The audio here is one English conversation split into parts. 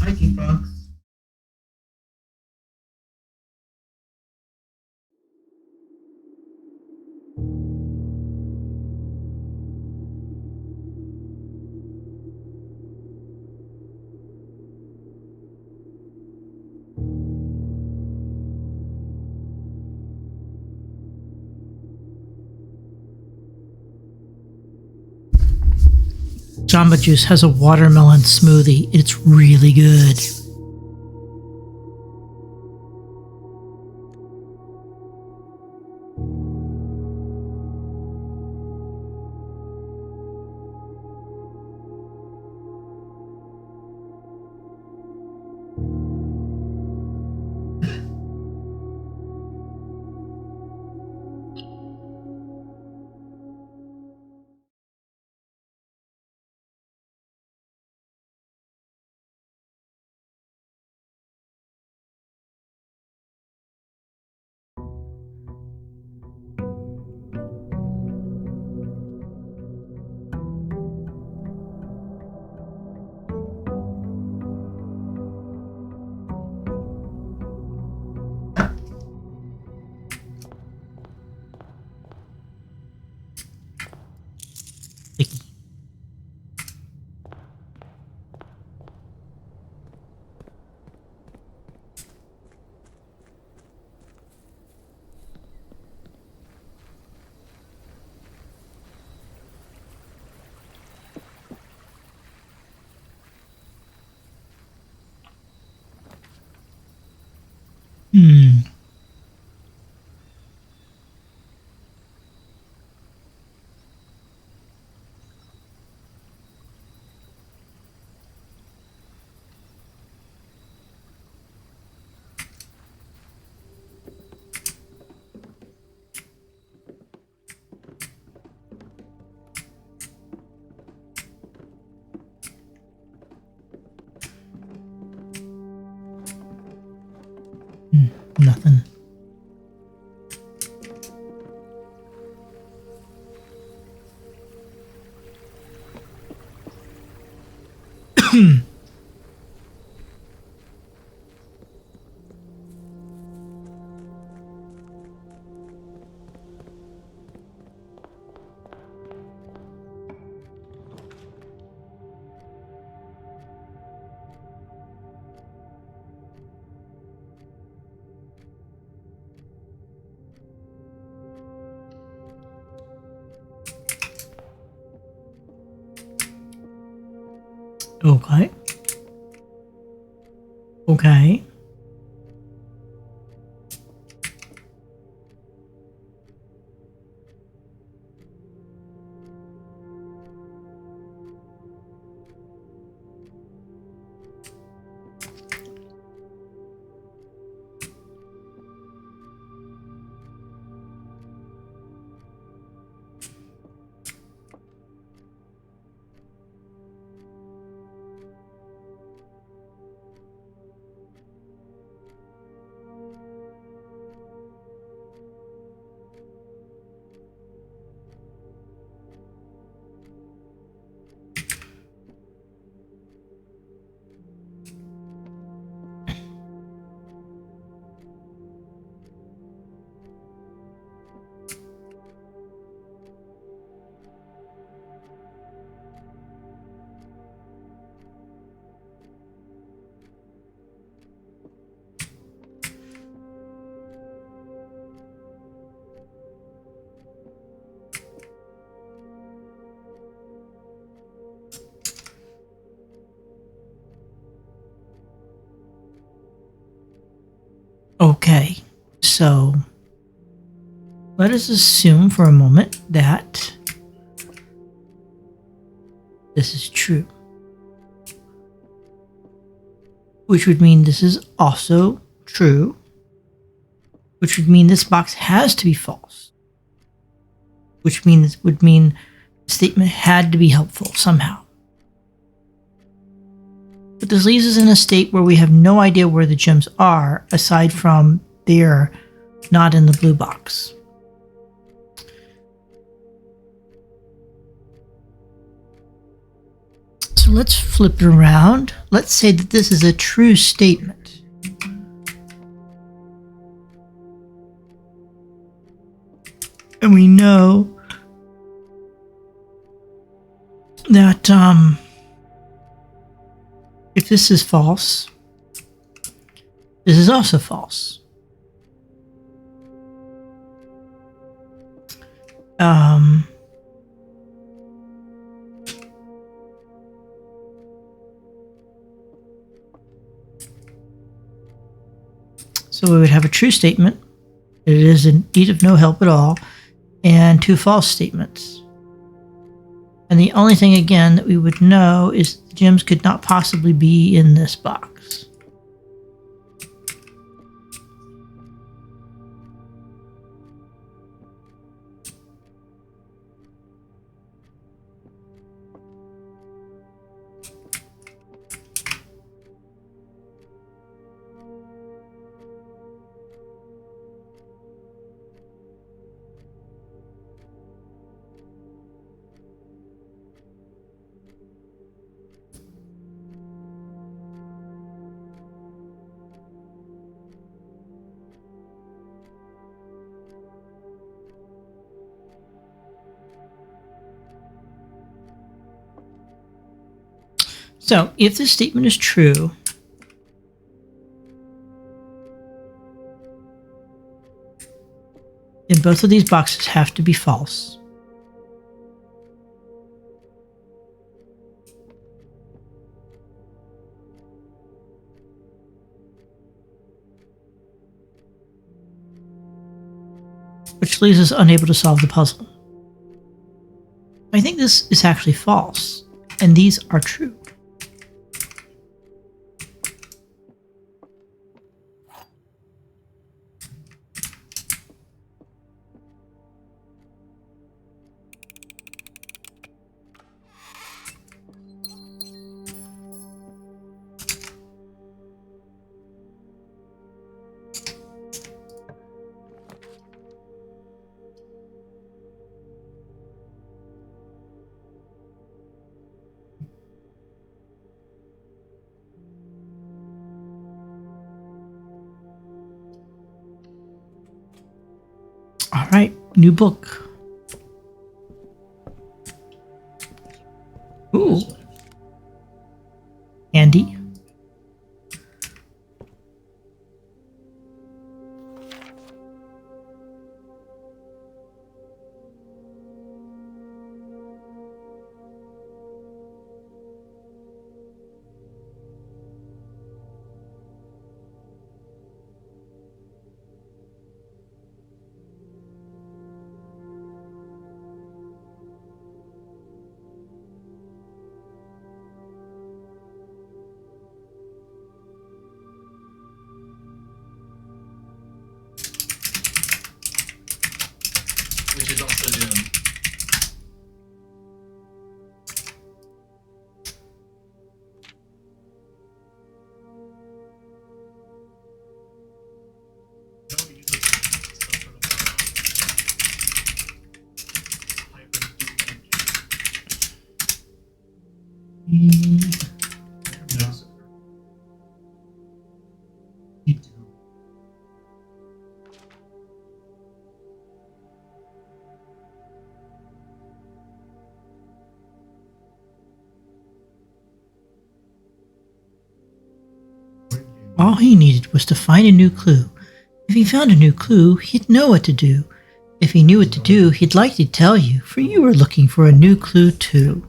hiking fox. Jamba Juice has a watermelon smoothie. It's really good. Sticky. Hmm. Nothing. Okay. Okay. Okay. So let us assume for a moment that this is true, which would mean this is also true, which would mean this box has to be false, which would mean the statement had to be helpful somehow. But this leaves us in a state where we have no idea where the gems are, aside from they're not in the blue box. So let's flip it around. Let's say that this is a true statement. And we know that if this is false, this is also false. So we would have a true statement, that it is indeed of no help at all, and two false statements. And the only thing, again, that we would know is the gems could not possibly be in this box. So, if this statement is true, then both of these boxes have to be false. Which leaves us unable to solve the puzzle. I think this is actually false, and these are true. All right, new book. Ooh. Andy. Which is also Doom. All he needed was to find a new clue. If he found a new clue, he'd know what to do. If he knew what to do, he'd likely tell you, for you were looking for a new clue too.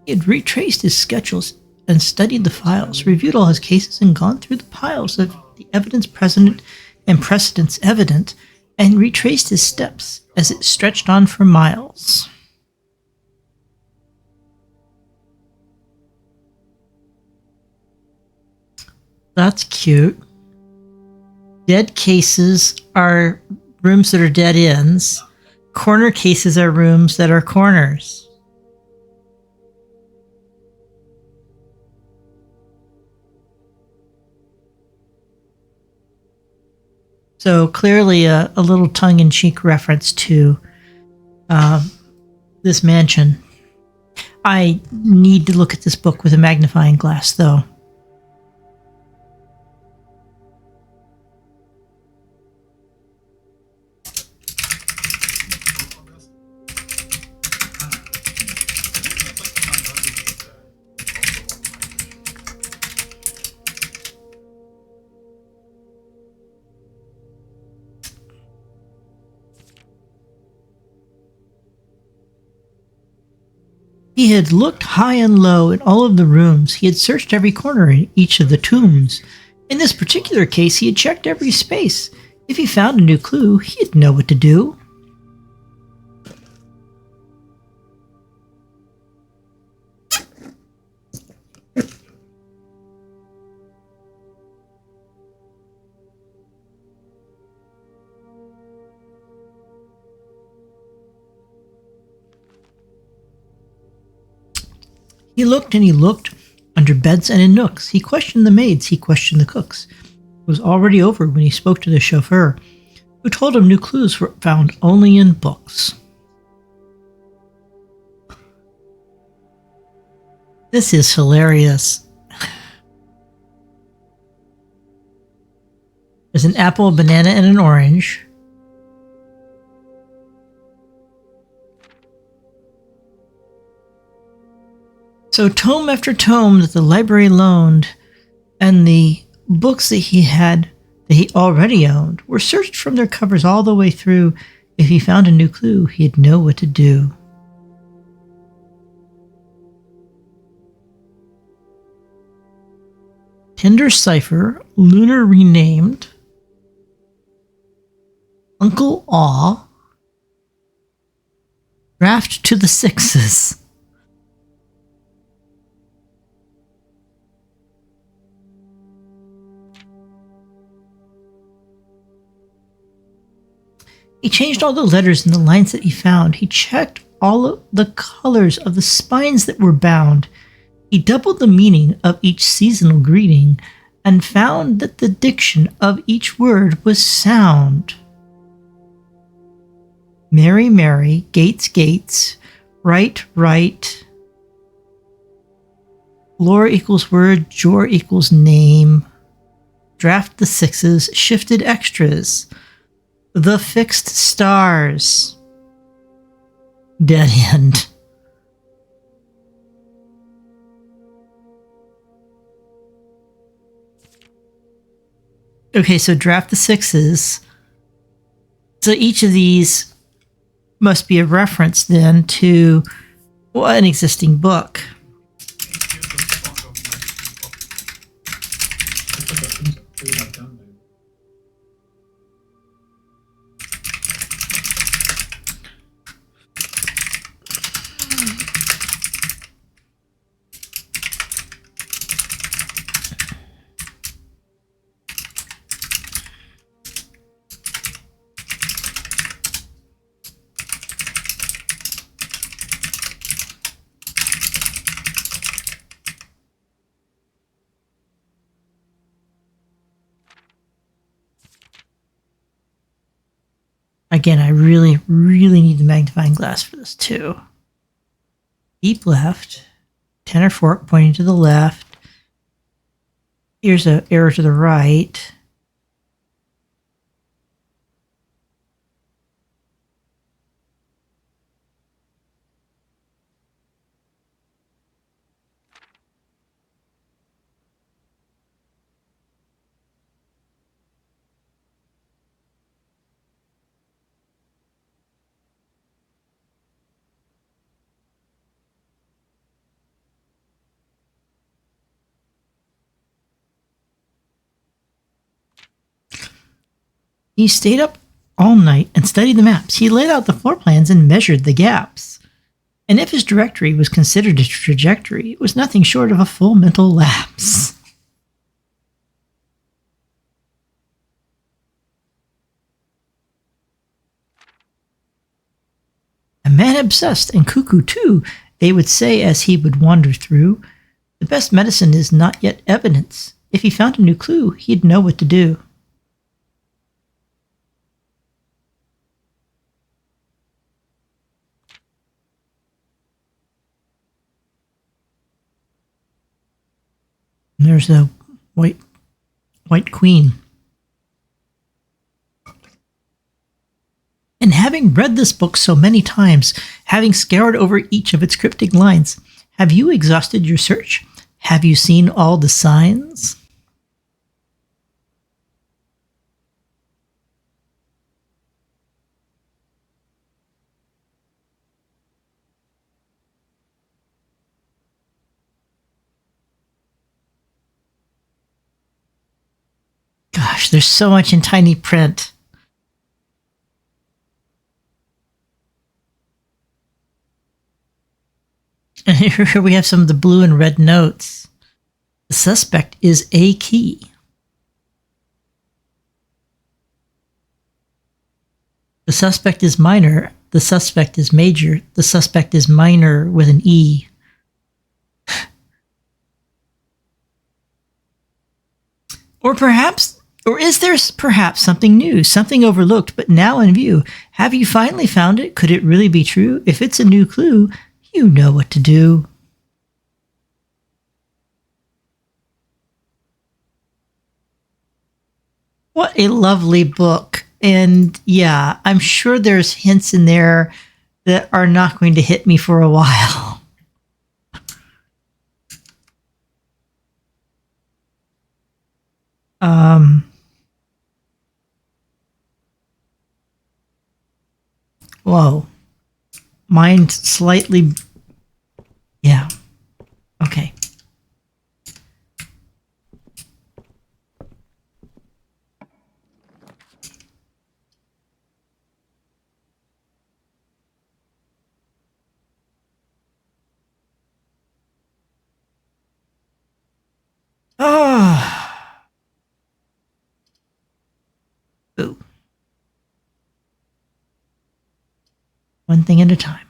He had retraced his schedules and studied the files, reviewed all his cases, and gone through the piles of the evidence present and precedents evident, and retraced his steps as it stretched on for miles. That's cute. Dead cases are rooms that are dead ends. Corner cases are rooms that are corners. So clearly a little tongue-in-cheek reference to this mansion. I need to look at this book with a magnifying glass, though. He had looked high and low in all of the rooms. He had searched every corner in each of the tombs. In this particular case, he had checked every space. If he found a new clue, he'd know what to do. He looked and he looked, under beds and in nooks. He questioned the maids, he questioned the cooks. It was already over when he spoke to the chauffeur, who told him new clues were found only in books. This is hilarious. There's an apple, a banana, and an orange. So tome after tome that the library loaned and the books that he already owned were searched from their covers all the way through. If he found a new clue, he'd know what to do. Tinder Cipher, Lunar Renamed, Uncle Aw, Draft to the Sixes. He changed all the letters and the lines that he found. He checked all of the colors of the spines that were bound. He doubled the meaning of each seasonal greeting and found that the diction of each word was sound. Mary, Mary, Gates, Gates, right, right. Lore equals word, jor equals name. Draft the sixes, shifted extras. The fixed stars. Dead end. Okay, so draft the sixes. So each of these must be a reference then to an existing book. Again, I really, really need the magnifying glass for this too. Deep left, tenor fork pointing to the left. Here's an arrow to the right. He stayed up all night and studied the maps. He laid out the floor plans and measured the gaps. And if his directory was considered a trajectory, it was nothing short of a full mental lapse. A man obsessed and cuckoo too, they would say as he would wander through. The best medicine is not yet evidence. If he found a new clue, he'd know what to do. And there's a white queen. And having read this book so many times, having scoured over each of its cryptic lines, have you exhausted your search? Have you seen all the signs? Gosh, there's so much in tiny print. And here we have some of the blue and red notes. The suspect is a key. The suspect is minor. The suspect is major. The suspect is minor with an E. Or is there perhaps something new, something overlooked, but now in view? Have you finally found it? Could it really be true? If it's a new clue, you know what to do. What a lovely book. And yeah, I'm sure there's hints in there that are not going to hit me for a while. Whoa. Mine slightly... Yeah. Okay. Ah. Ooh. One thing at a time.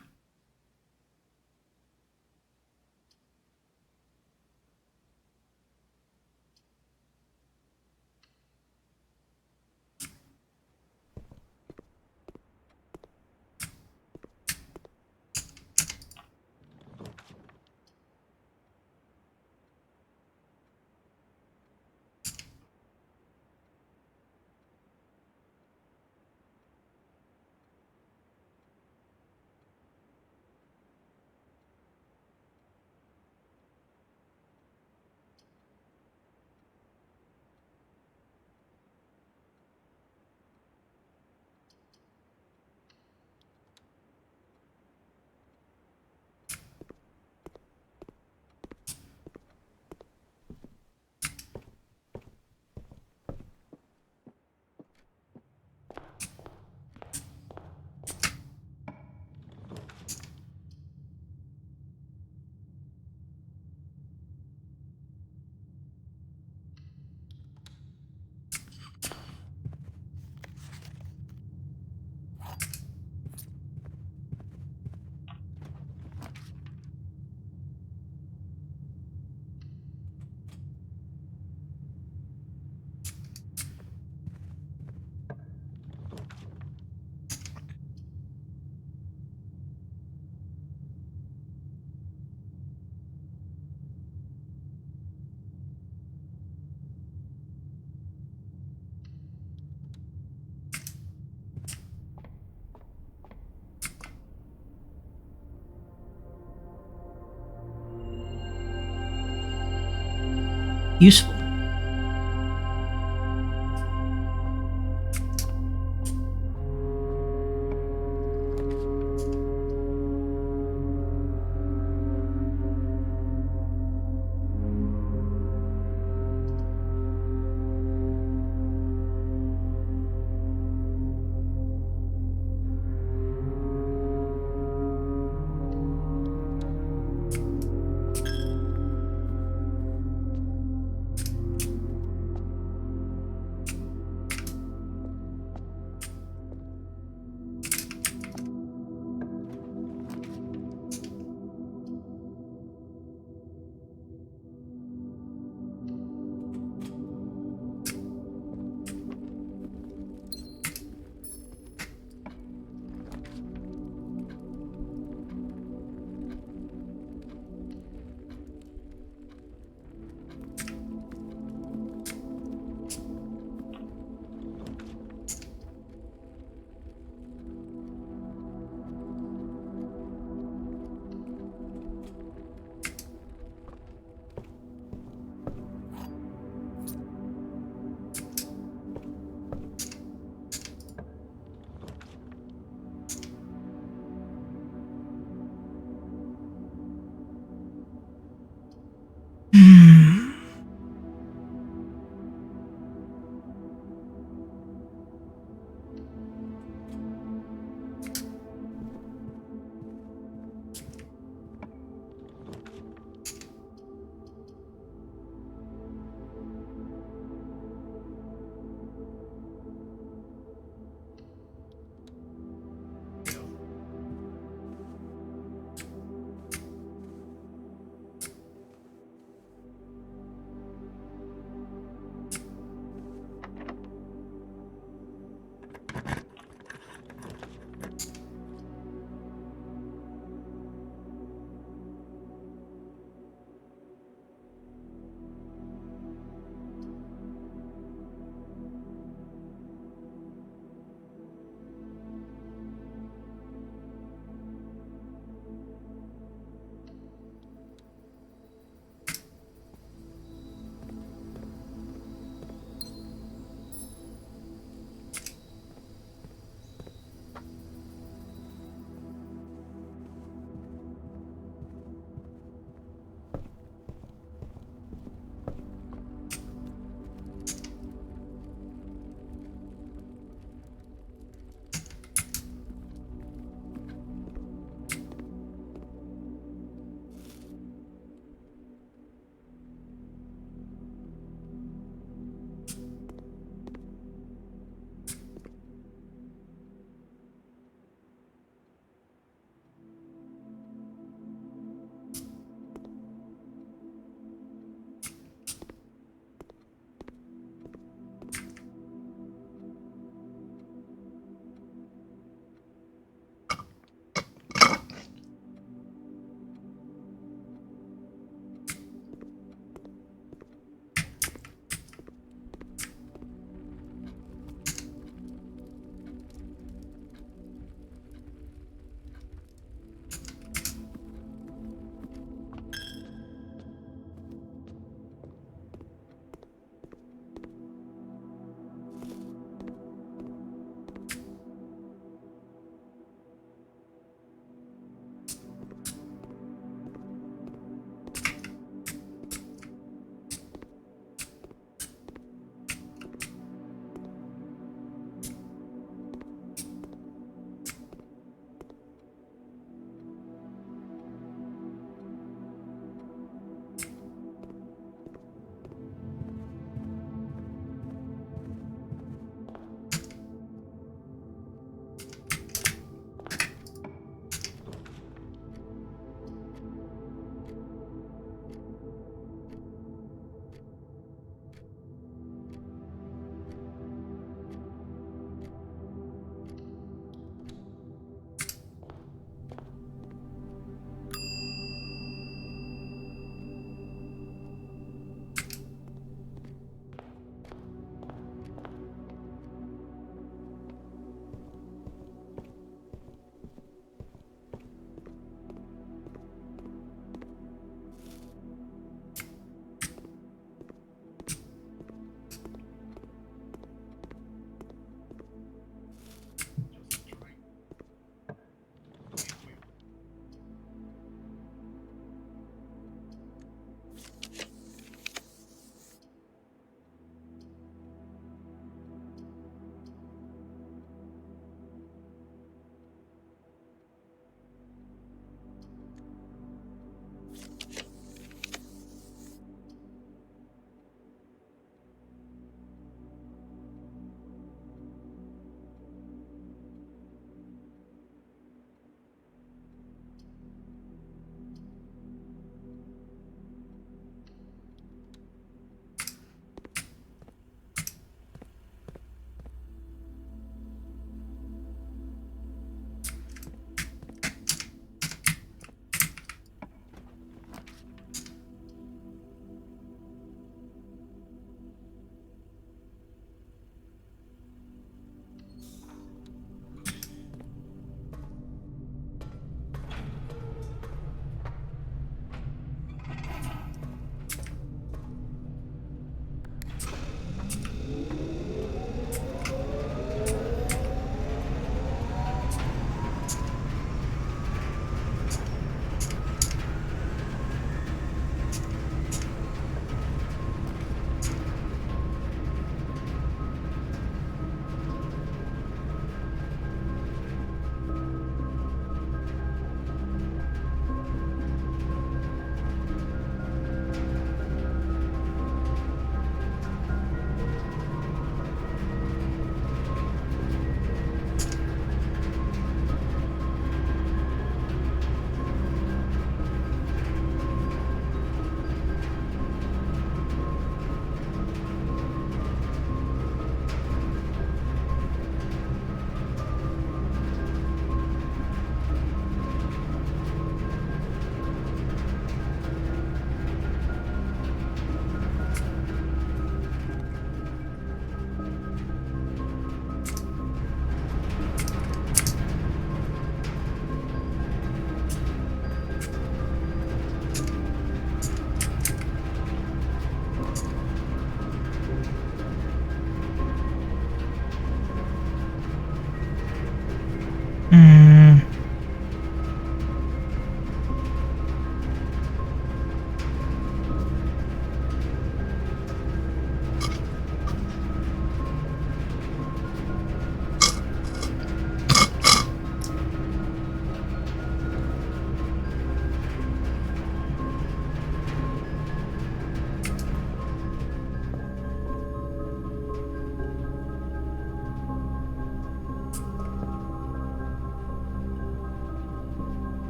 Useful.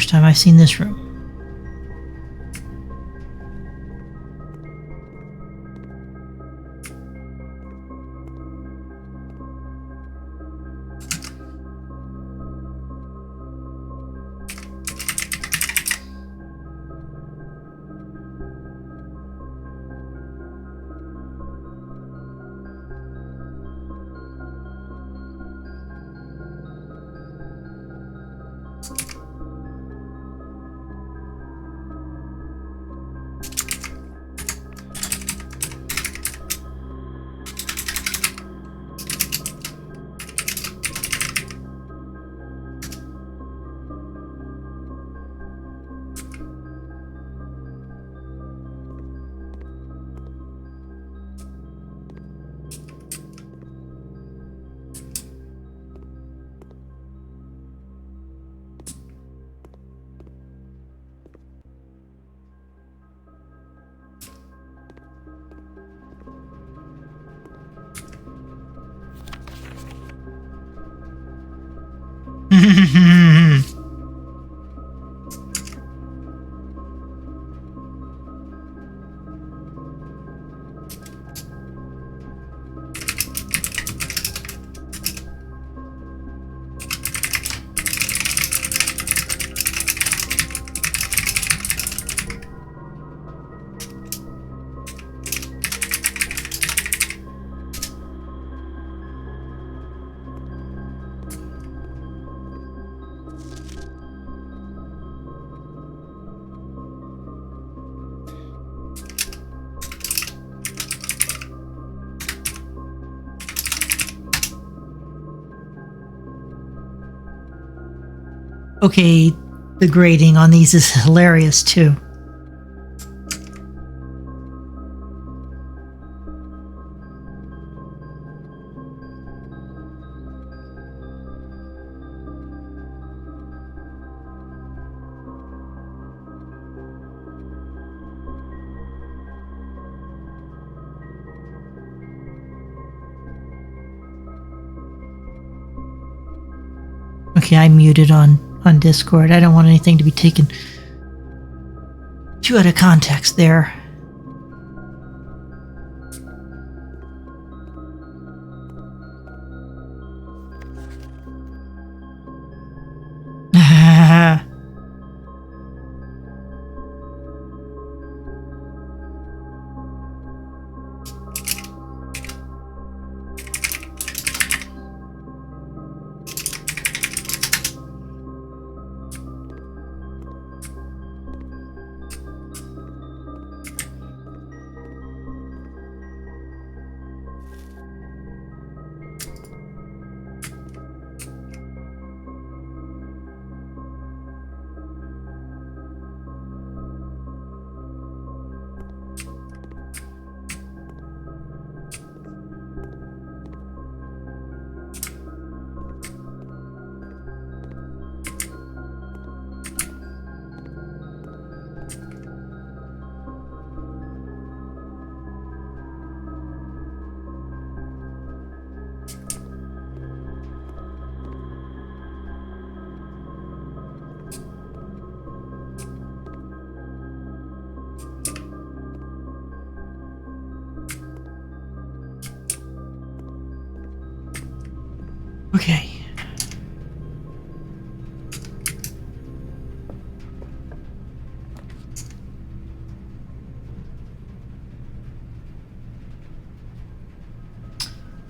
First time I've seen this room. Okay, the grading on these is hilarious too. Okay, I muted on Discord. I don't want anything to be taken too out of context there. Okay.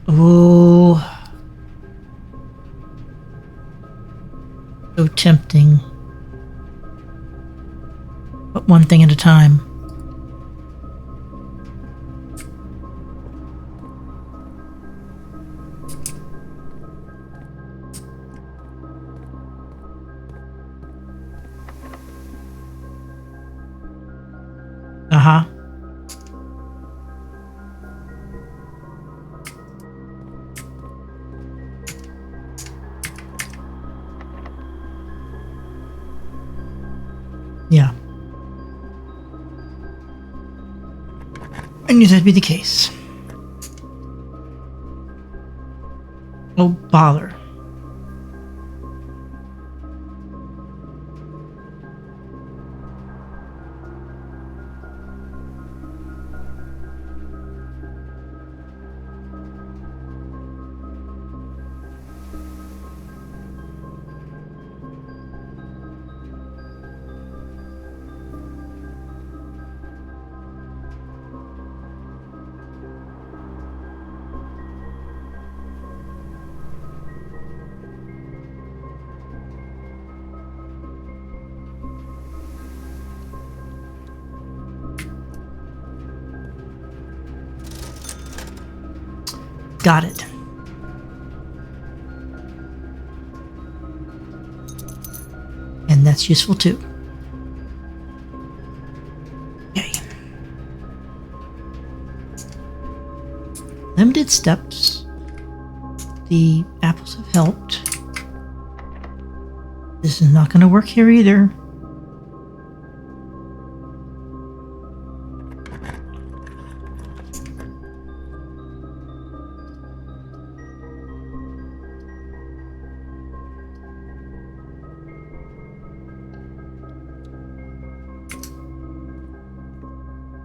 Oh, so tempting. But one thing at a time. Uh-huh. Yeah. I knew that'd be the case. Oh, bother. got it. And that's useful too. Okay. Limited steps. The apples have helped. This is not going to work here either.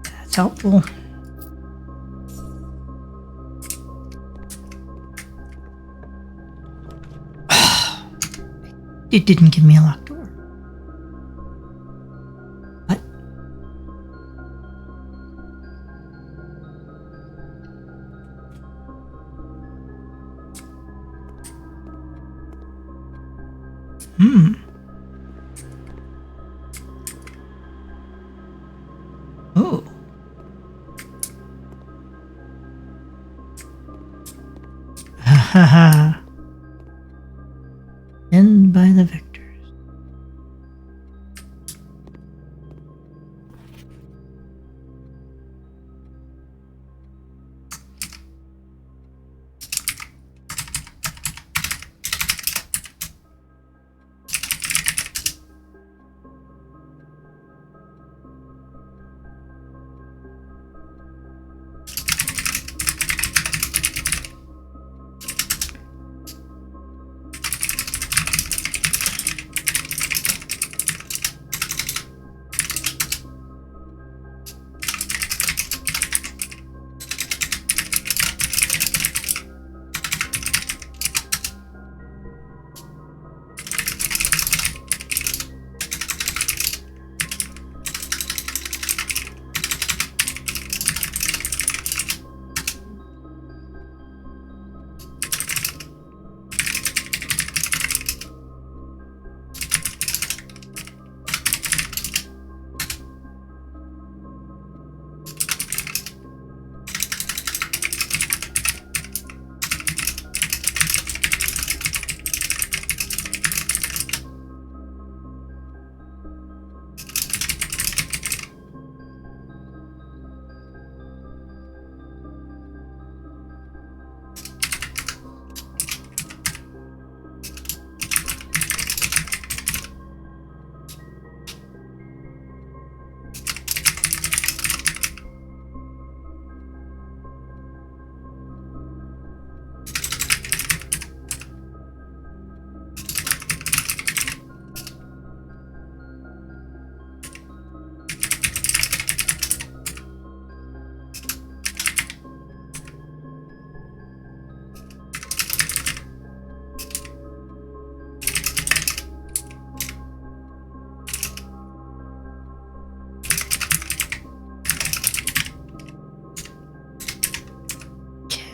That's helpful. It didn't give me a locked door. What? Oh. Ha ha ha. End by the victors.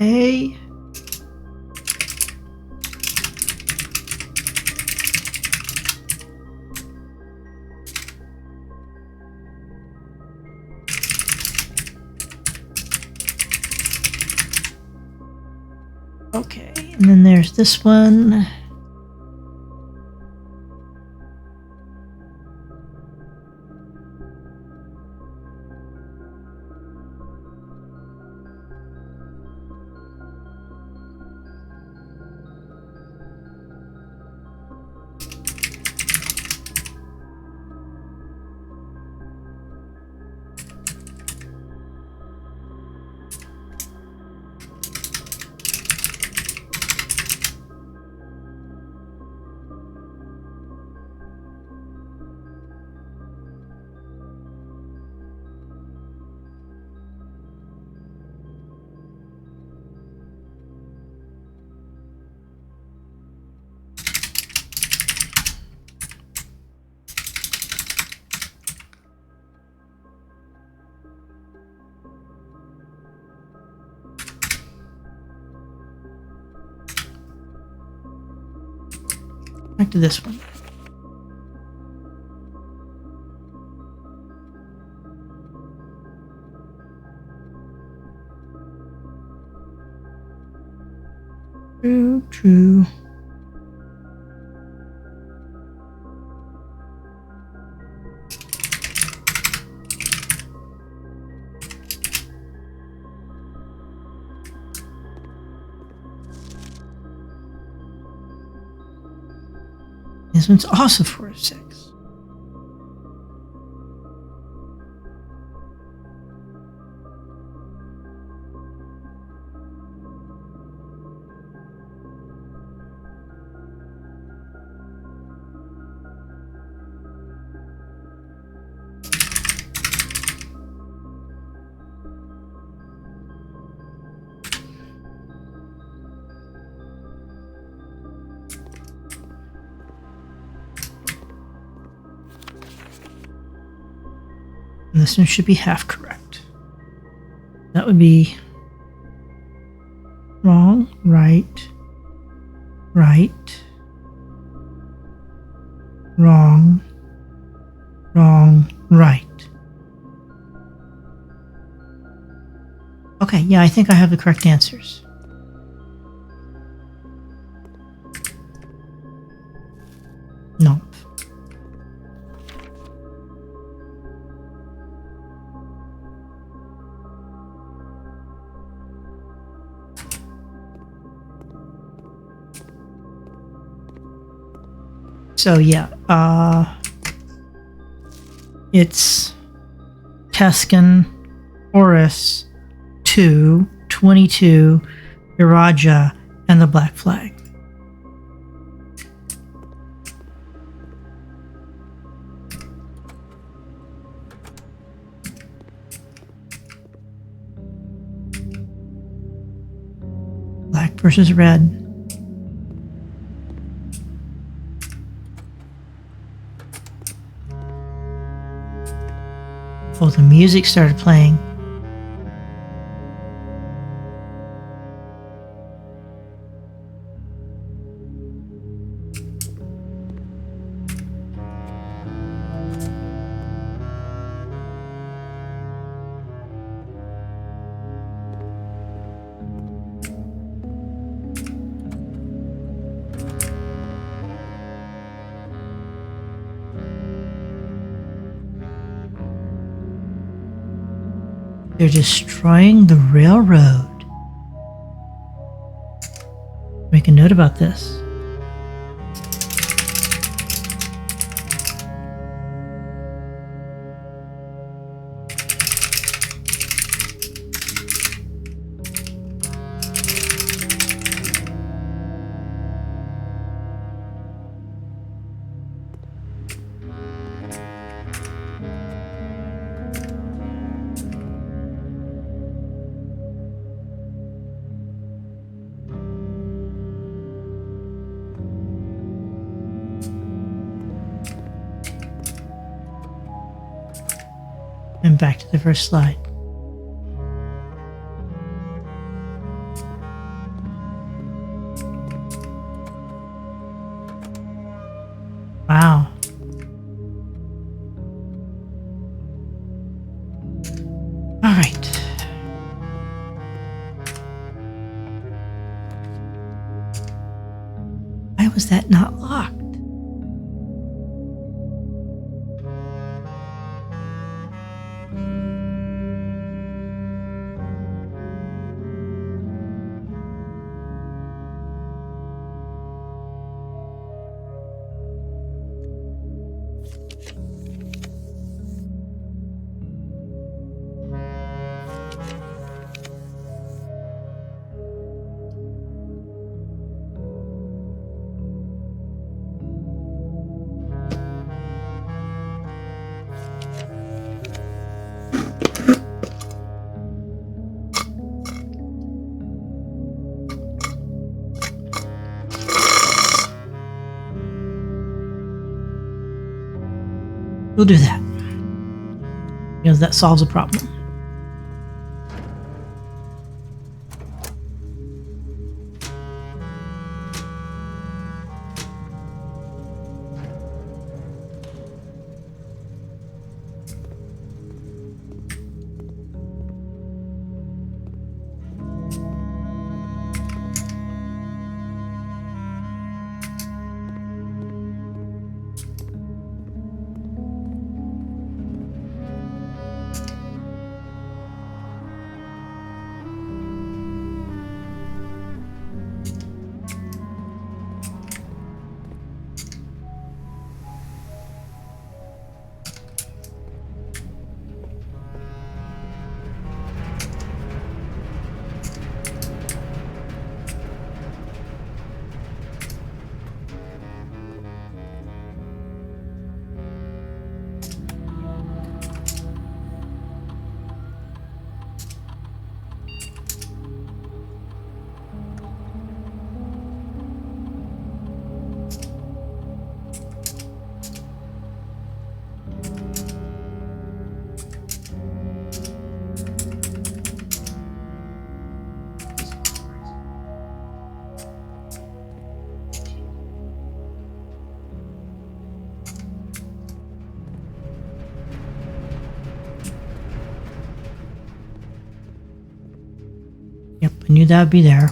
Okay. Okay, and then there's this one. Back to this one. This one's also 4 of 6. And this one should be half correct. That would be wrong, right, right, wrong, wrong, right. Okay, yeah, I think I have the correct answers. No. So yeah, it's Tuscan, Horus, 2, 22, Iraja, and the Black Flag. Black versus red. Oh, the music started playing. They're destroying the railroad. Make a note about this. And back to the first slide. Wow. All right. Why was that not locked? We'll do that. Because that solves a problem. knew that would be there.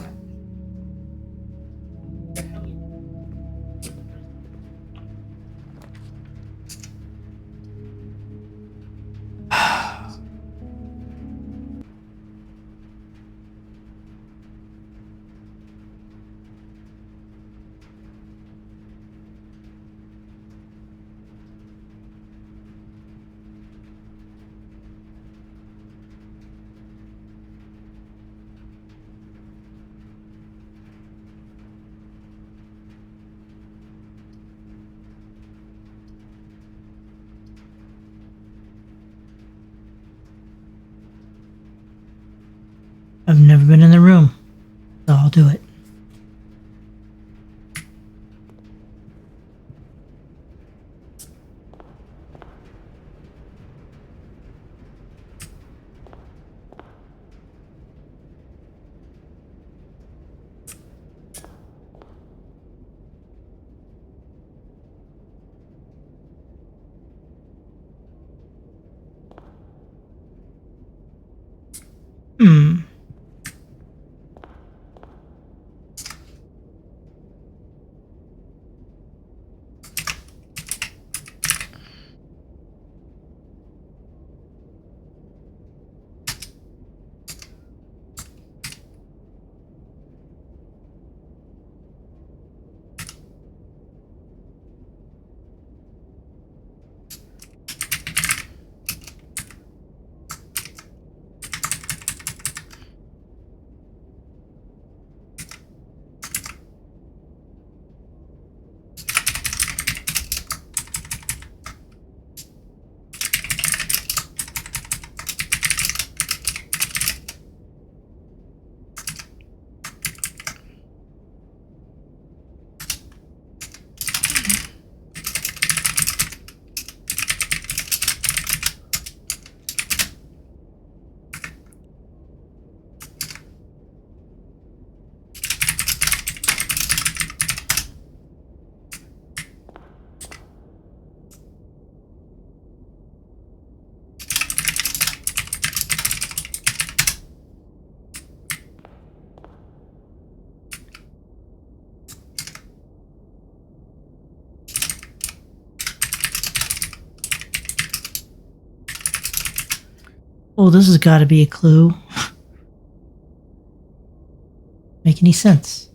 I've never been in the room, so I'll do it. Hmm. Well, this has got to be a clue. Make any sense?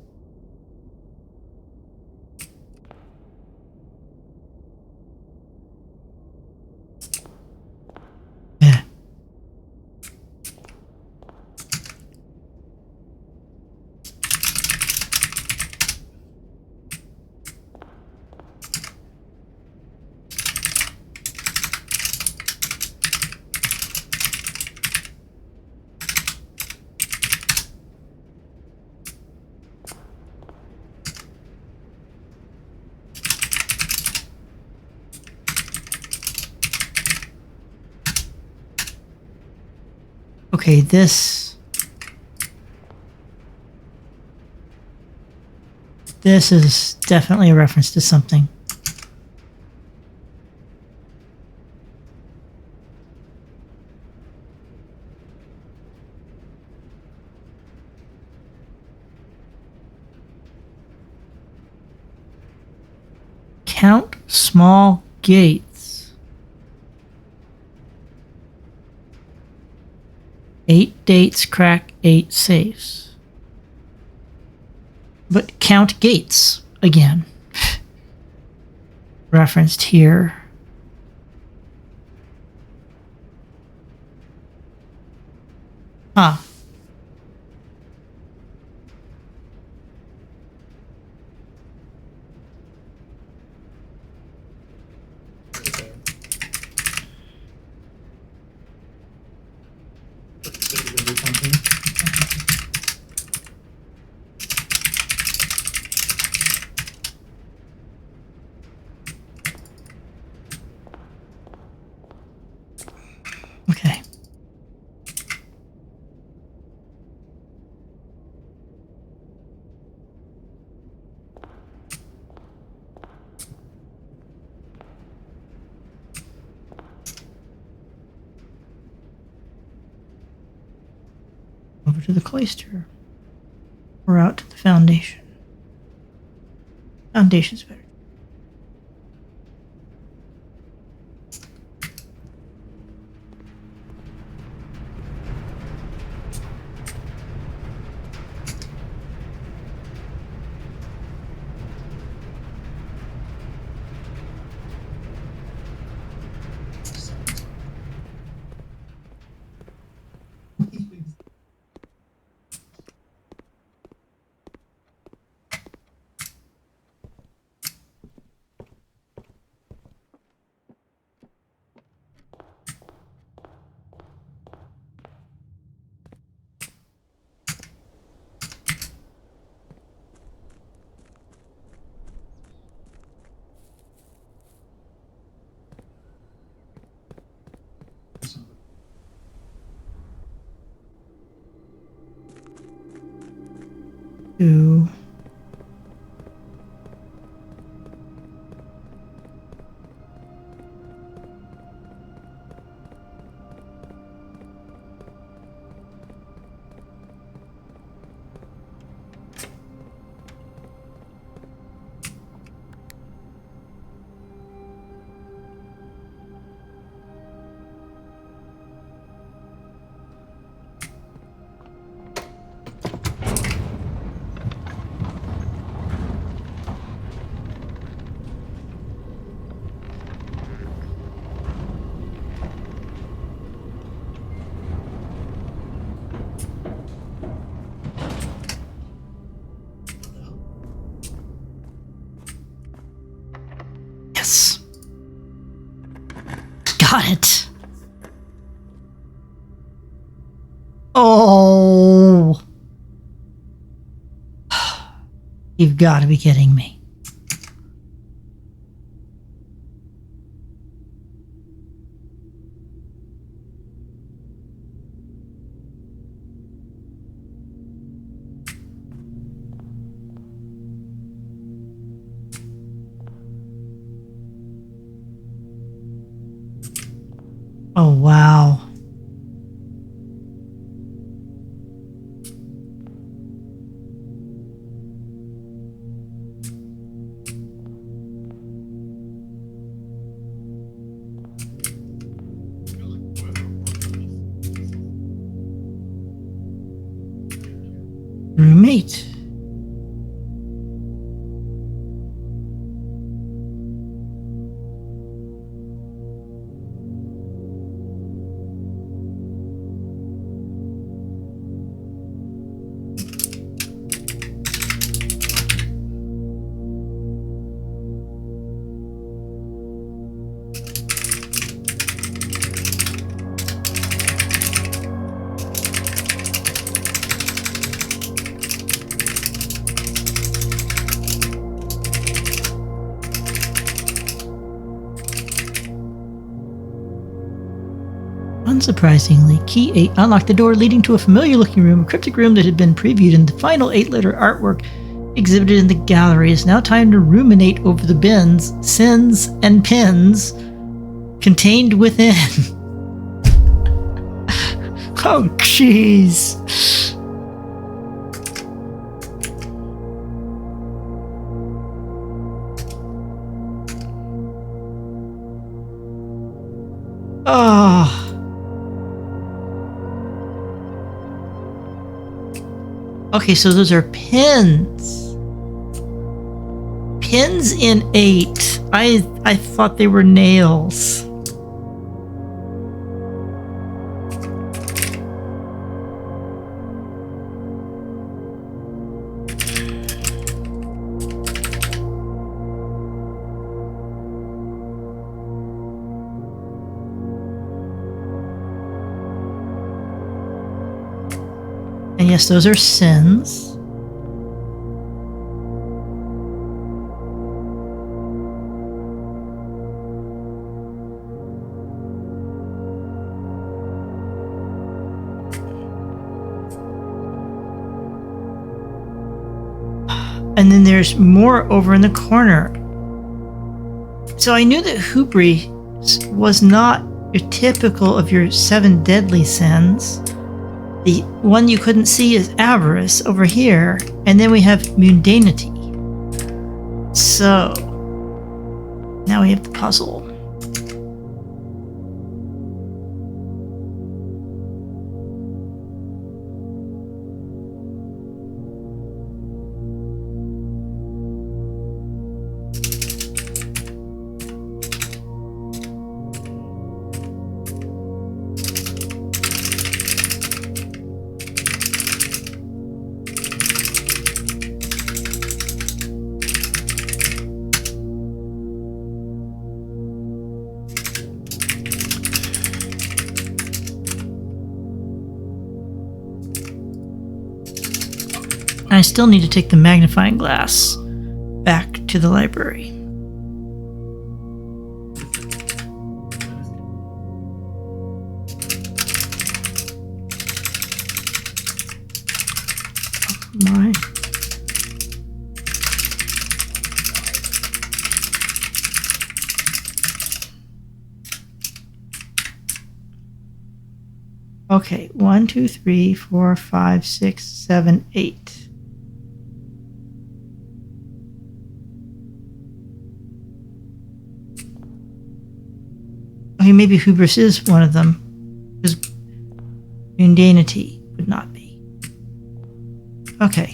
Yeah. Okay, this is definitely a reference to something. Count small gates. 8 dates crack 8 safes. But count gates again. Referenced here. Huh. Okay. Over to the cloister. We're out to the foundation. Foundation's better. Two. Yes. Got it. Oh. You've got to be kidding me. Oh, wow. Roommate. Unsurprisingly, Key 8 unlocked the door leading to a familiar-looking room, a cryptic room that had been previewed in the final 8-letter artwork exhibited in the gallery. It's now time to ruminate over the bins, sins, and pins contained within. Oh, jeez. Oh. Okay, so those are pins. Pins in 8. I thought they were nails. And yes, those are sins. And then there's more over in the corner. So I knew that hubris was not your typical of your 7 deadly sins. The one you couldn't see is avarice over here, and then we have mundanity. So now we have the puzzle. I still need to take the magnifying glass back to the library. My. Okay, 1, 2, 3, 4, 5, 6, 7, 8. Okay, maybe hubris is one of them, because mundanity would not be. Okay.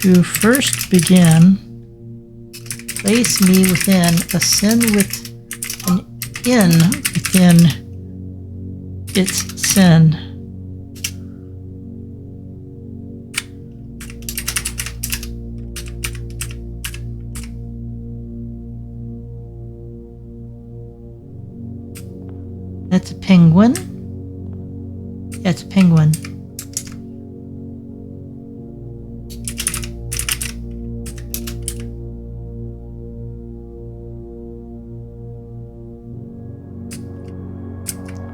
To first begin, place me within a sin with an in within its sin. That's a penguin. That's a penguin.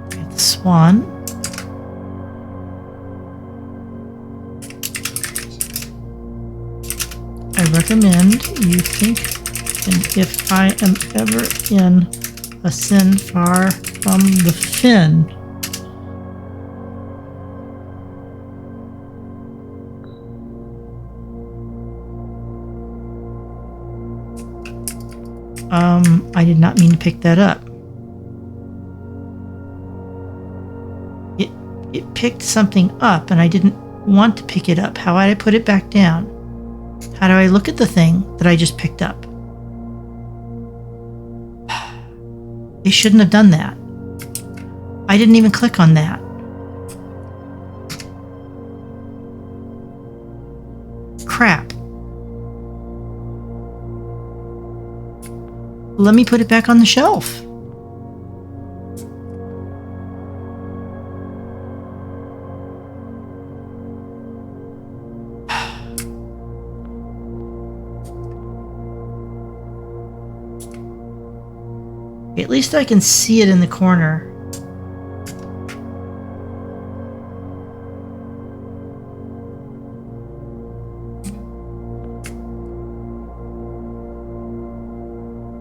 It's a swan. I recommend you think, and if I am ever in a sin far from the fin. I did not mean to pick that up. It picked something up and I didn't want to pick it up. How would I put it back down? How do I look at the thing that I just picked up? They shouldn't have done that. I didn't even click on that. Crap. Let me put it back on the shelf. At least I can see it in the corner.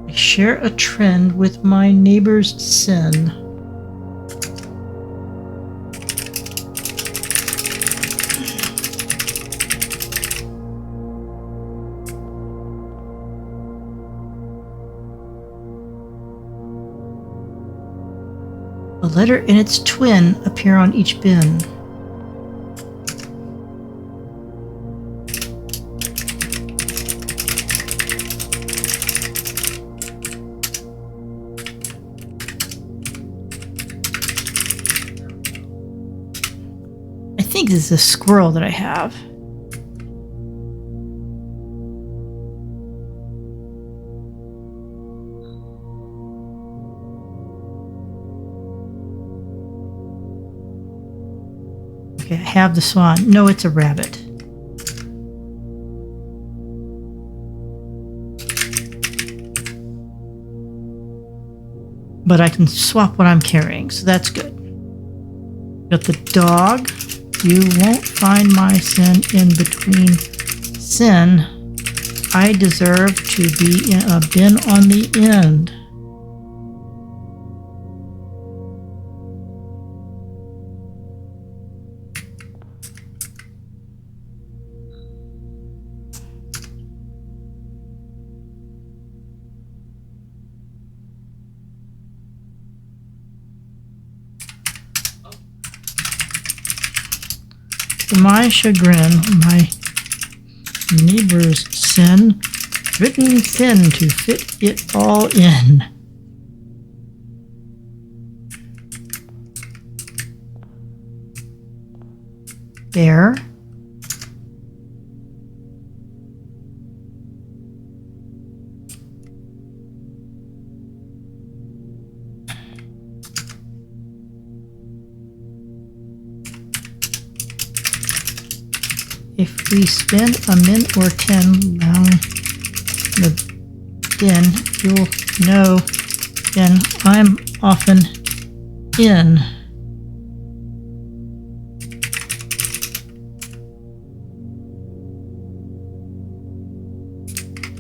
I share a trend with my neighbor's sin. A letter and its twin appear on each bin. I think this is a squirrel that I have. Okay, I have the swan. No, it's a rabbit. But I can swap what I'm carrying, so that's good. Got the dog. You won't find my sin in between sin I deserve to be in a bin on the end. To my chagrin, my neighbor's sin, written thin to fit it all in. There. If we spend a minute or 10 down the bin, you'll know then I'm often in.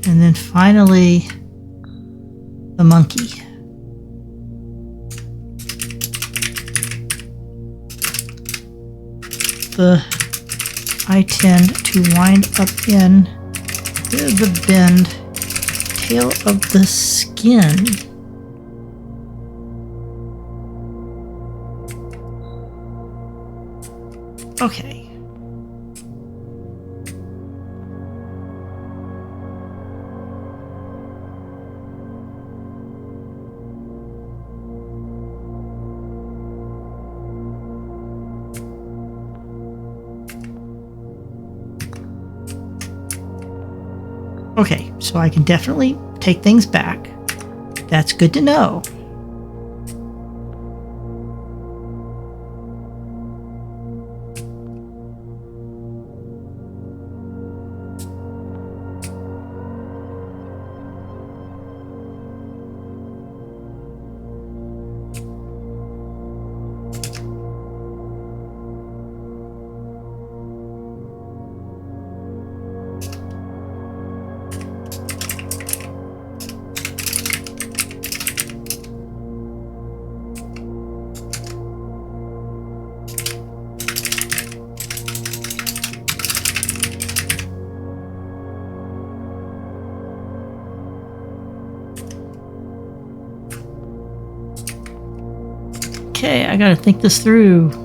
And then finally, the monkey. I tend to wind up in the bend tail of the skin. Okay. Okay, so I can definitely take things back. That's good to know. Okay, I gotta think this through.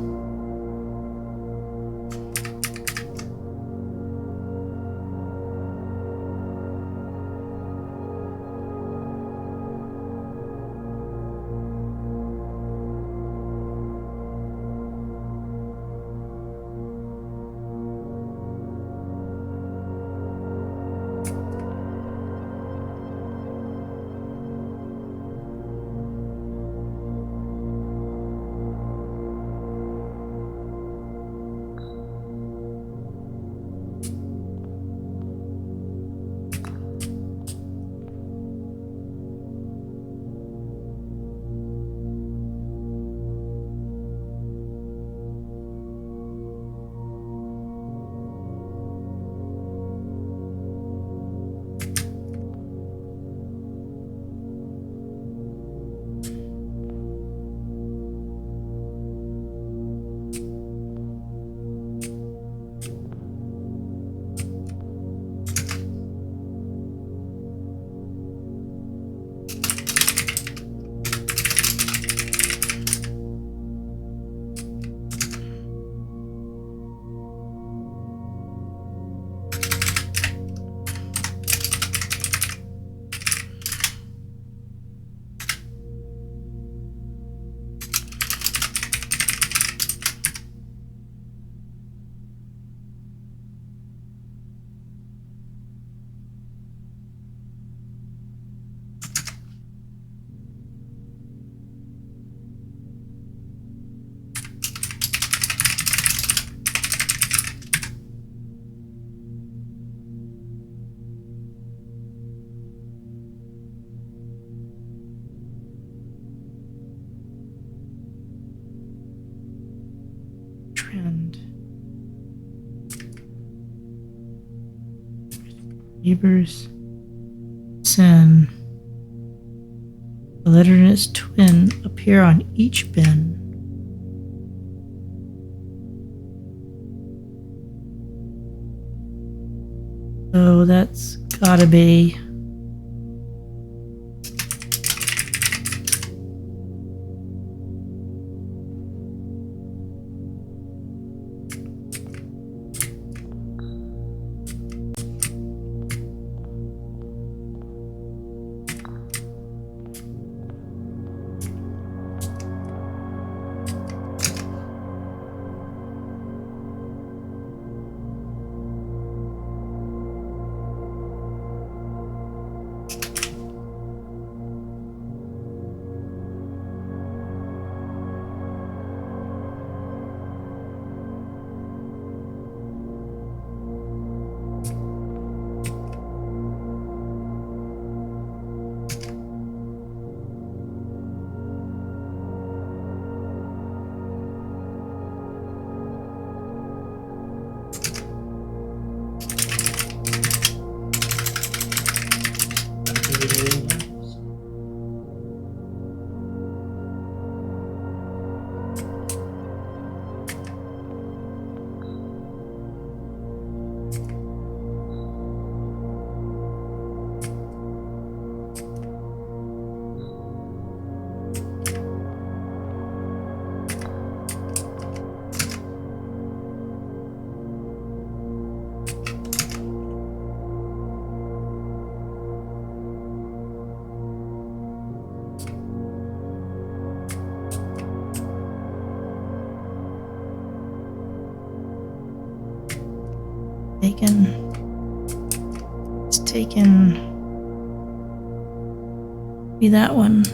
Neighbors. Sin. The letter and its twin appear on each bin. So that's gotta be taken. It's taken. Be that one.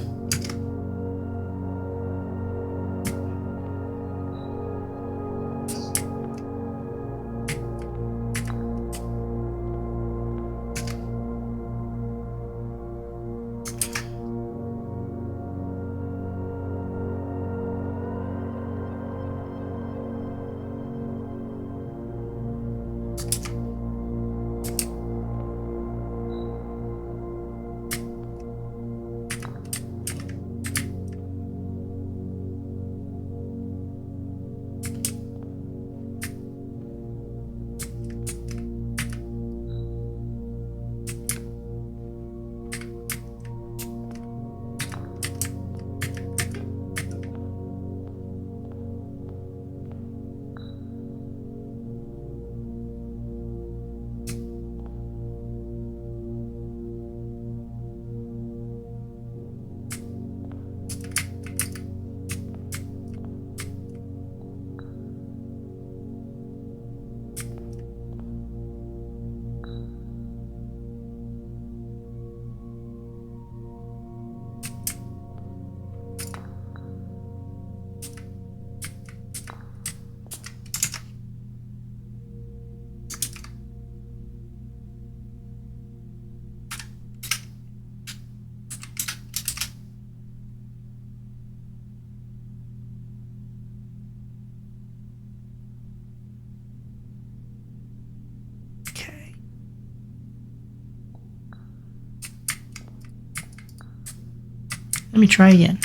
Let me try again.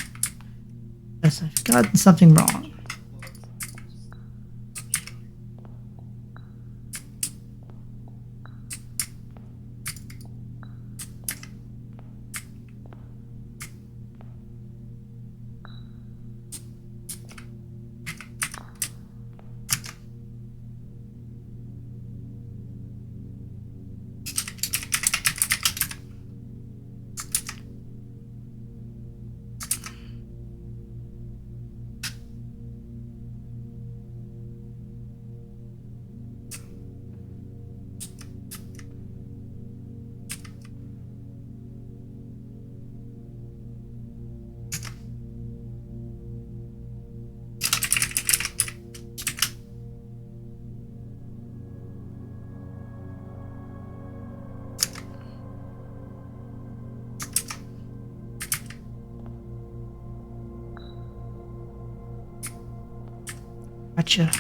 Yes, I've gotten something wrong. Gotcha.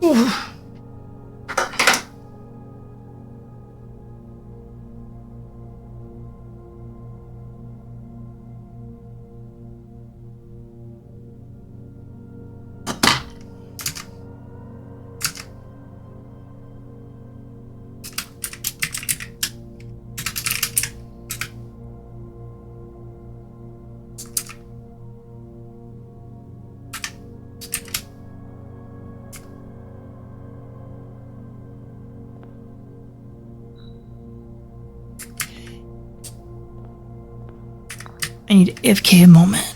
Oof. I need to AFK a moment.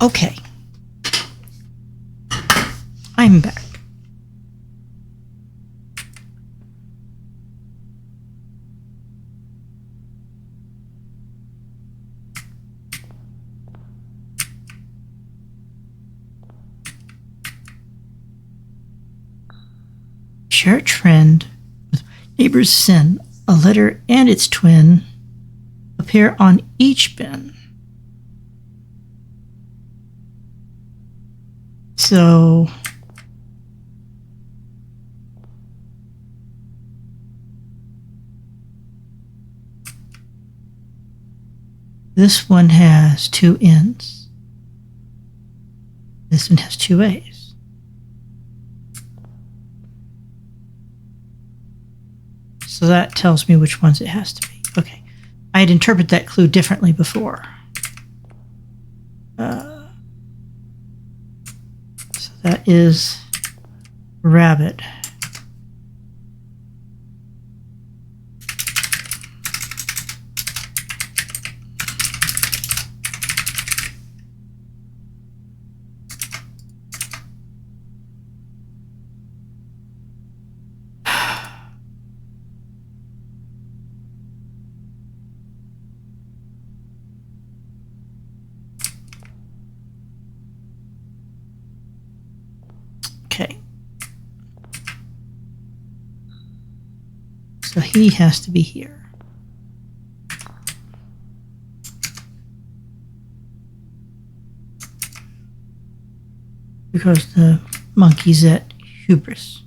Okay. I'm back. Share a trend with neighbor's sin. A letter and its twin appear on each bin. So this one has two N's. This one has two A's. So that tells me which ones it has to be. Okay. I had interpreted that clue differently before. So that is rabbit. Okay. So he has to be here. Because the monkey's at hubris.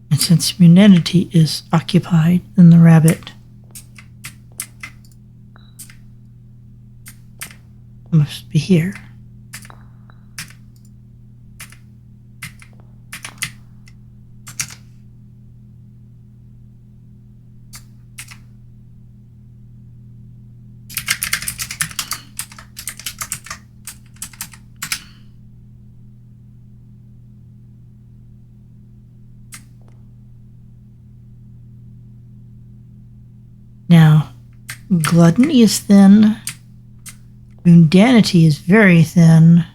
And since humanity is occupied, then the rabbit must be here. Now, gluttony is thin. Mundanity is very thin.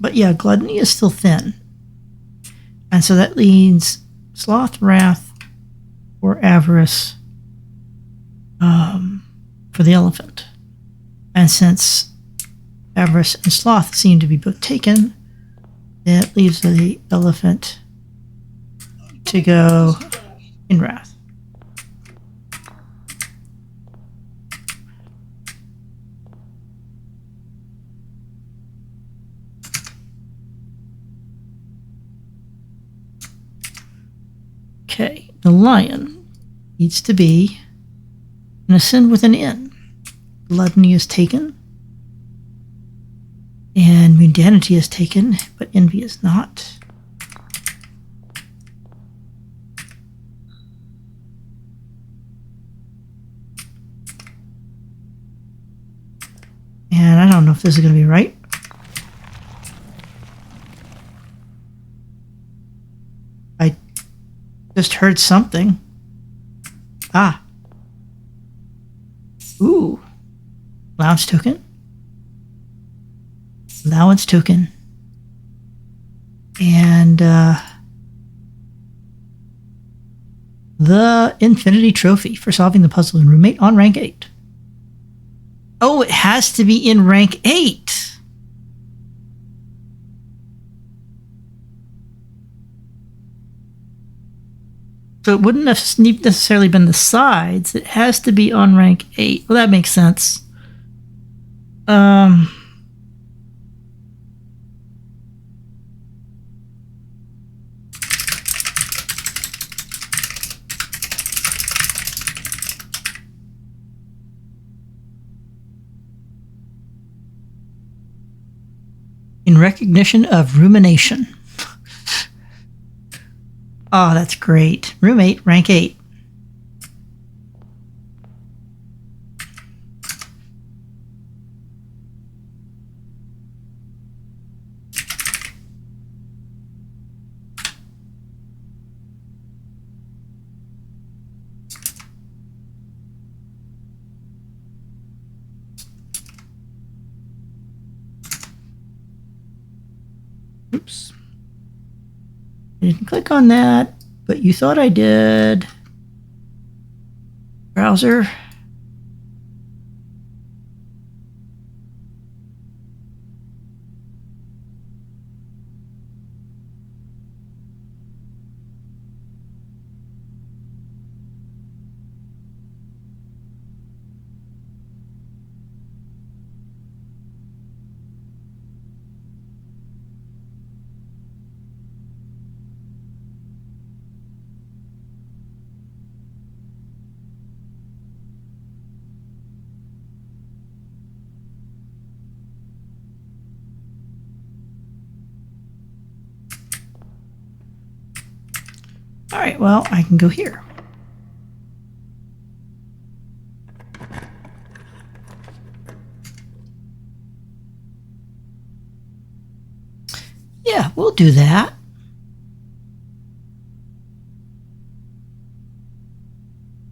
But yeah, gluttony is still thin. And so that leads sloth, wrath, or avarice for the elephant. And since avarice and sloth seem to be both taken, that leaves the elephant to go in wrath. Okay, the lion needs to be an ascend with an N. Gluttony is taken. And mundanity is taken, but envy is not. And I don't know if this is going to be right. I just heard something. Ah. Ooh. Allowance token. Allowance token. And the Infinity Trophy for solving the puzzle in Roommate on rank 8. Oh, it has to be in rank 8. So it wouldn't have necessarily been the sides. It has to be on rank 8. Well, that makes sense. In recognition of rumination. Oh, that's great. Roommate, rank 8. Oops. I didn't click on that, but you thought I did. Browser. All right, well, I can go here. Yeah, we'll do that.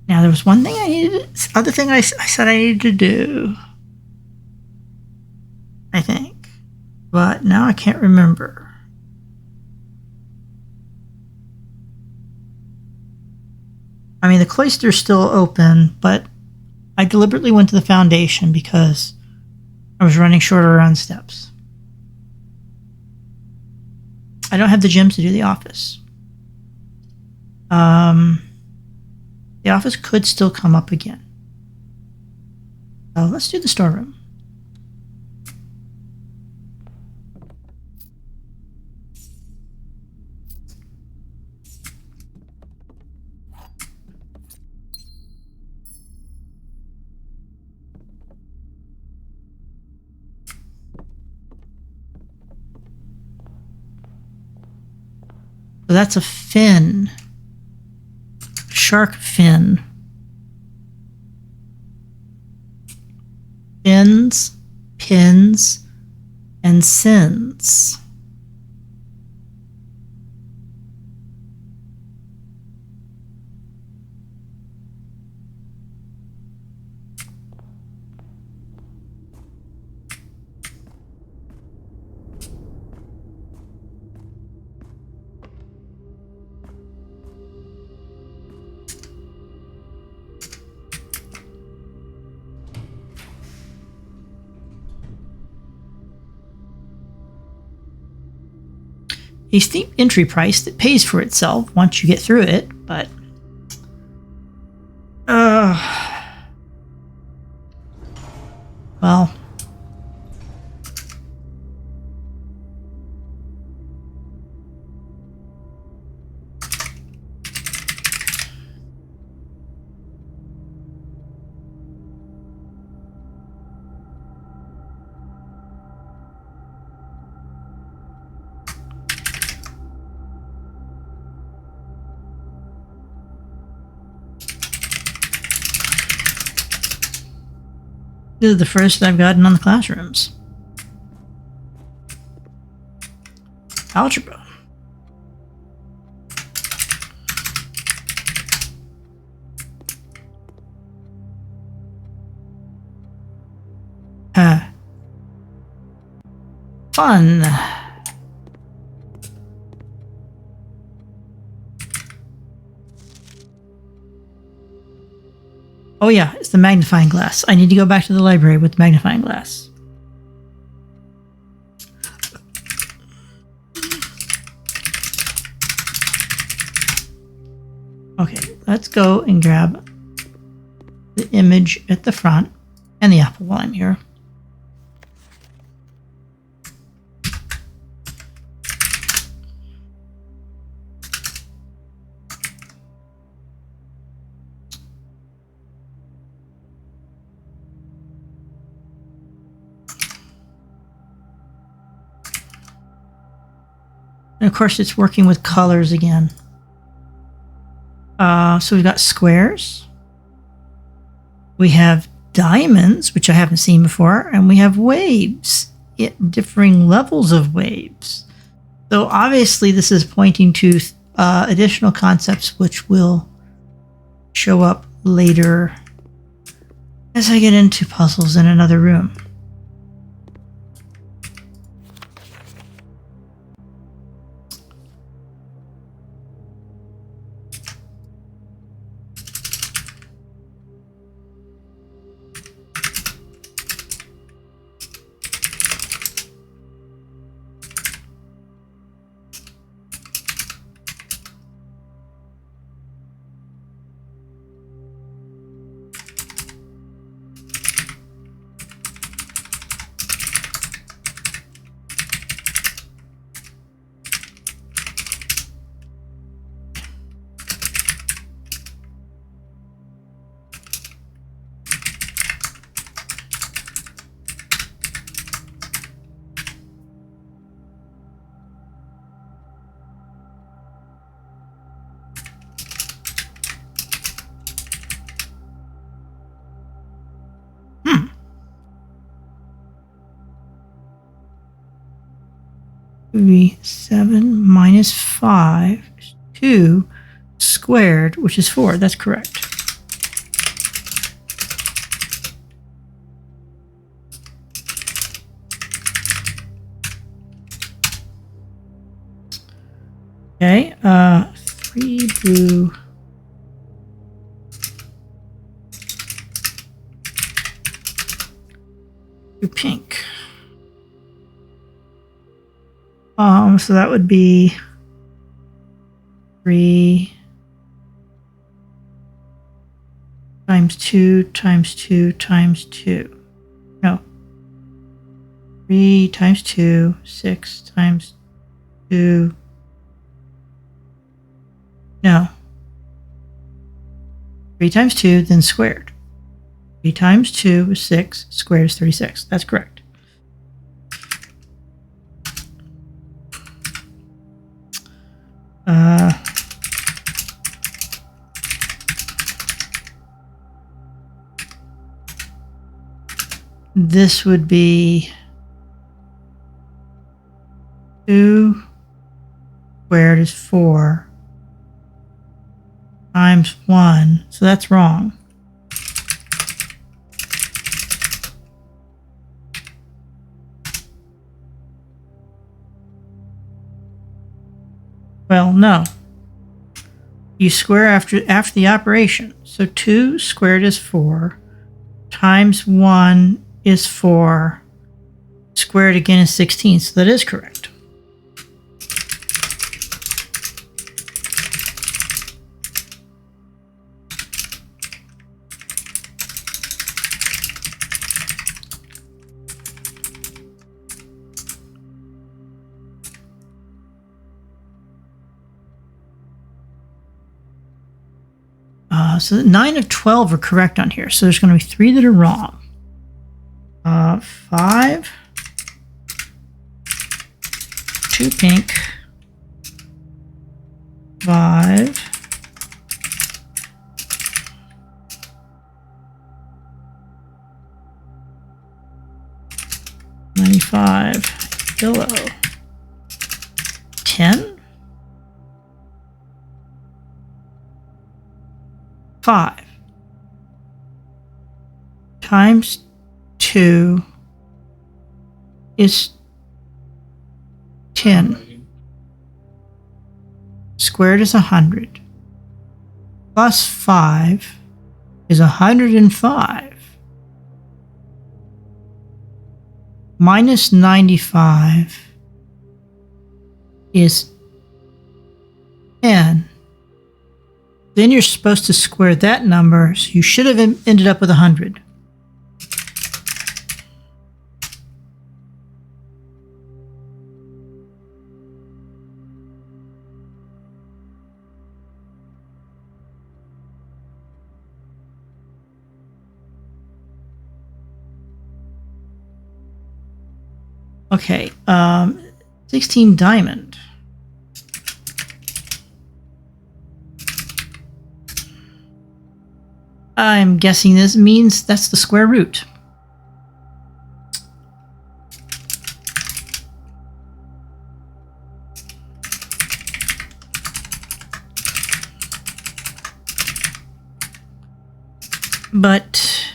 Now, there was one thing I needed, other thing I said I needed to do, I think, but now I can't remember. I mean, the cloister's still open, but I deliberately went to the foundation because I was running short around steps. I don't have the gems to do the office. The office could still come up again. Let's do the storeroom. So that's a fin. Shark fin. Fins, pins, and sins. A steep entry price that pays for itself once you get through it, but well, this is the first I've gotten on the classrooms. Algebra. Fun. Oh yeah, it's the magnifying glass. I need to go back to the library with the magnifying glass. Okay, let's go and grab the image at the front and the apple while I'm here. And of course, it's working with colors again. So we've got squares. We have diamonds, which I haven't seen before, and we have waves, differing levels of waves. So obviously, this is pointing to additional concepts which will show up later as I get into puzzles in another room. Would be 7 minus 5 is 2 squared, which is 4. That's correct. Okay, 3 blue, So that would be 3 times 2 times 2 times 2. No. 3 times 2, 6 times 2. No. 3 times 2, then squared. 3 times 2 is 6, squared is 36. That's correct. This would be 2 squared is 4 times 1. So that's wrong. Well, no. You square after the operation. So 2 squared is 4 times 1 is 4. Squared again is 16. So that is correct. So 9 of 12 are correct on here. So there's going to be 3 that are wrong. 5, 2 pink, 5, 95, yellow, 10, 5 times 2 is 10. Squared is 100. Plus 5 is 105. Minus 95 is 10. Then you're supposed to square that number, so you should have ended up with 100. Okay, 16 diamond. I'm guessing this means that's the square root. But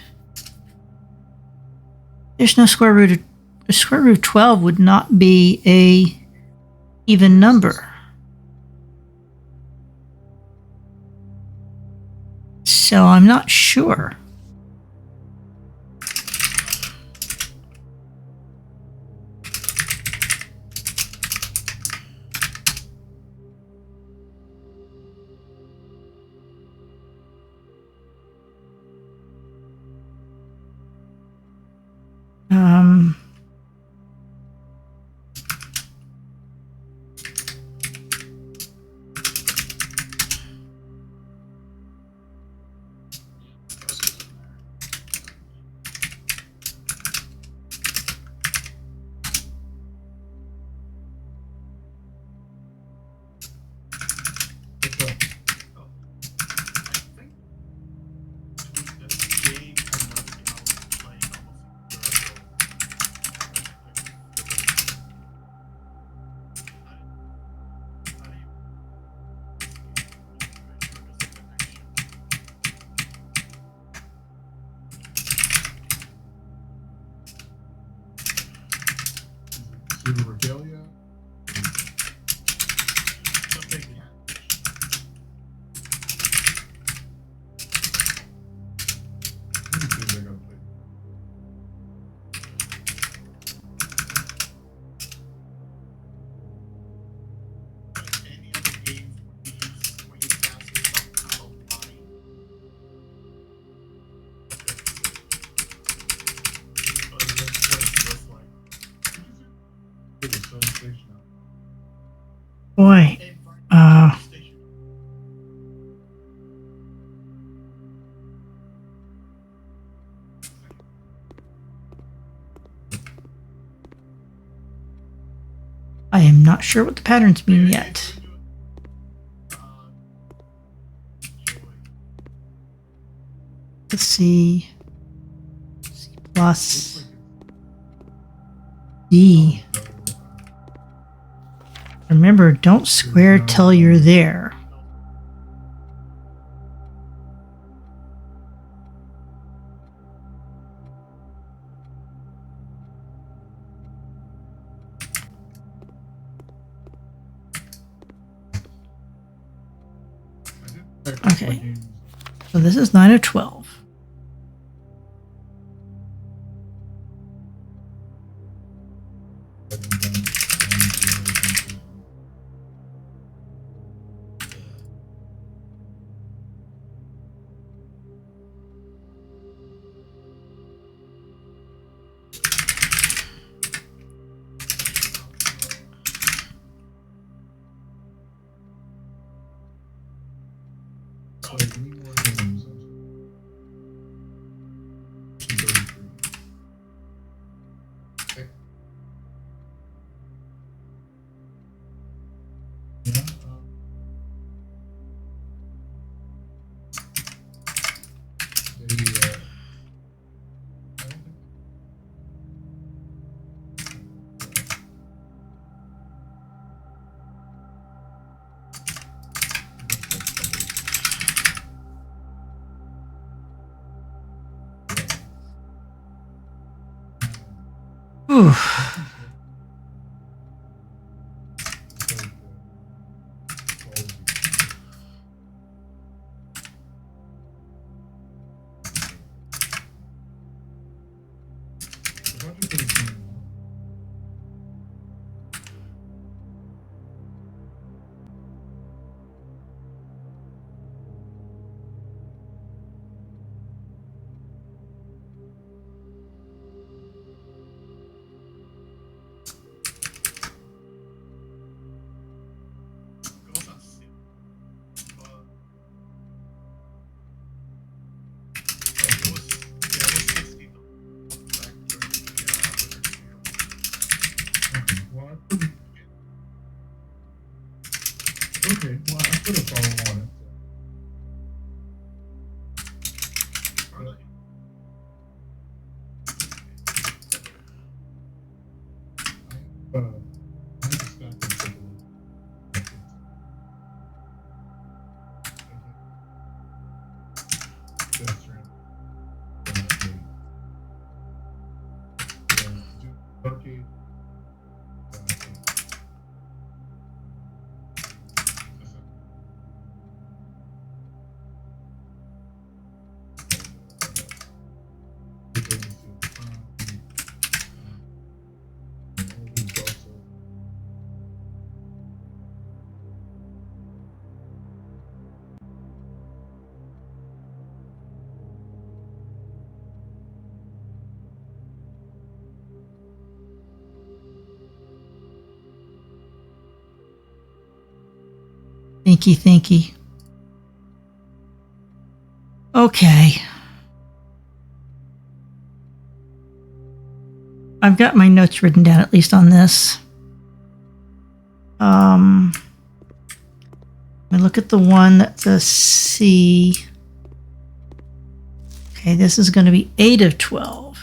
there's no square root. The square root of 12 would not be a even number. So I'm not sure. Regalia. Boy, I am not sure what the patterns mean yet. Let's see. C plus D. Remember, don't square till you're there. Okay, so this is 9 of 12. Whew. Okay, well, I put a follow on it. I just got to take a look. That's right. Okay. Thinky. Okay. I've got my notes written down, at least on this. Let me look at the one that's a C. Okay, this is going to be 8 of 12.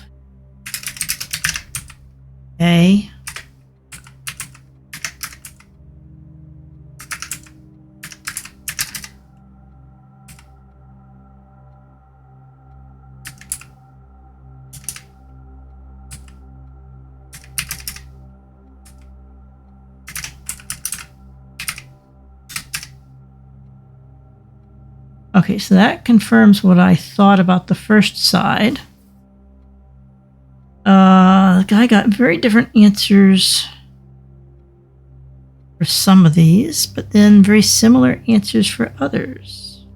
Okay. Okay, so that confirms what I thought about the first side. The guy got very different answers for some of these, but then very similar answers for others.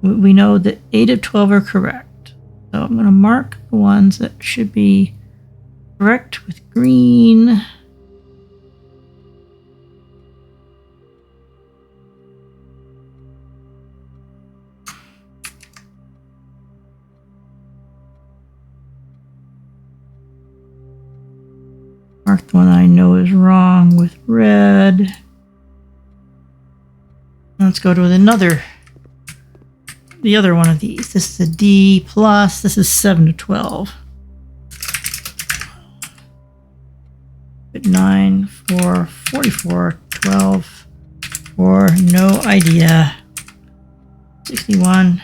We know that 8 of 12 are correct. So I'm going to mark the ones that should be correct with green. Mark the one I know is wrong with red. Let's go to the other one of these. This is a D plus. This is 7 to 12. 9, 4, 44, 12, 4, no idea. 61,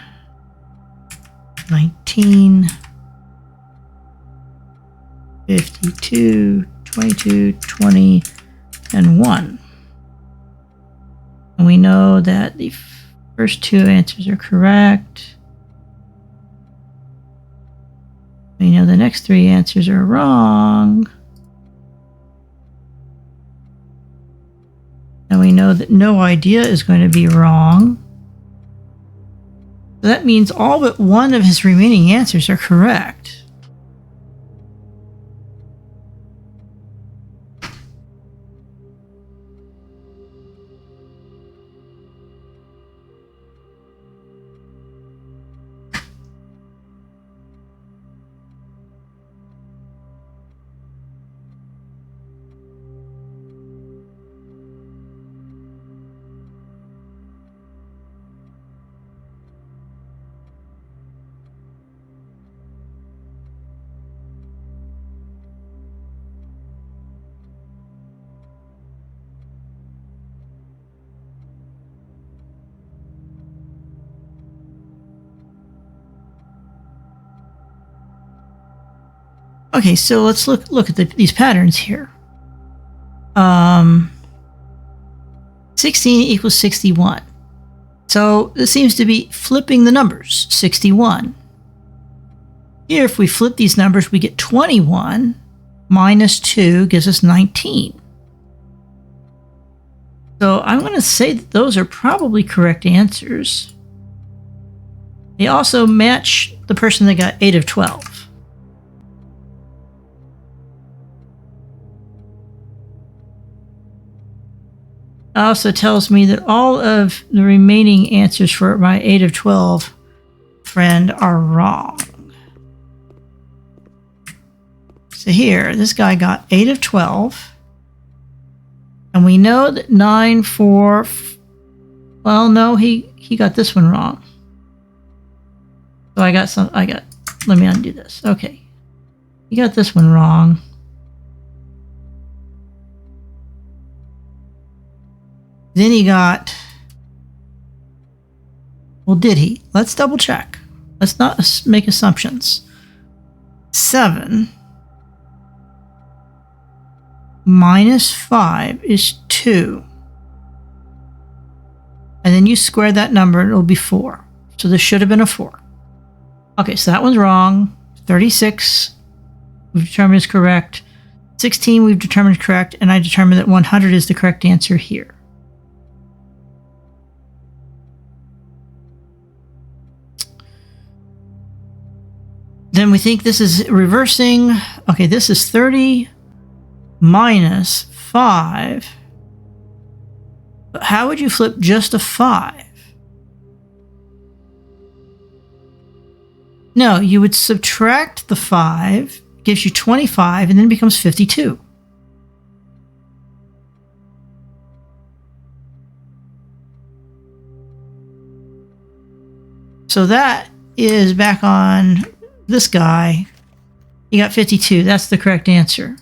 19, 52, 22, 20, and 1. And we know that the first two answers are correct. We know the next three answers are wrong. And we know that no idea is going to be wrong. So that means all but one of his remaining answers are correct. Okay, so let's look at these patterns here. 16 equals 61. So this seems to be flipping the numbers, 61. Here, if we flip these numbers, we get 21 minus 2 gives us 19. So I'm going to say that those are probably correct answers. They also match the person that got 8 of 12. Also tells me that all of the remaining answers for my 8 of 12 friend are wrong. So here, this guy got 8 of 12. And we know that 9, 4... Well, no, he got this one wrong. So let me undo this. Okay. He got this one wrong. Then he got, well, did he? Let's double check. Let's not make assumptions. 7 minus 5 is 2. And then you square that number and it'll be 4. So this should have been a 4. Okay, so that one's wrong. 36 we've determined is correct. 16 we've determined is correct. And I determined that 100 is the correct answer here. Then we think this is reversing. Okay, this is 30 minus 5. But how would you flip just a 5? No, you would subtract the 5, gives you 25, and then it becomes 52. So that is back on this guy. He got 52. That's the correct answer.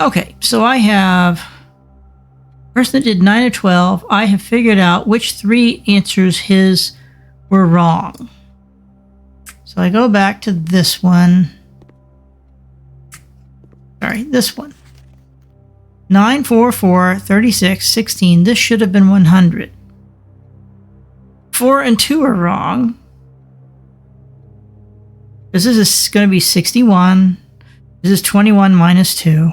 Okay, so I have person that did 9 of 12. I have figured out which 3 answers his were wrong. So I go back to this one. Sorry, this one. 9, 4, 4, 36, 16. This should have been 100. 4 and 2 are wrong. This is going to be 61. This is 21 minus 2.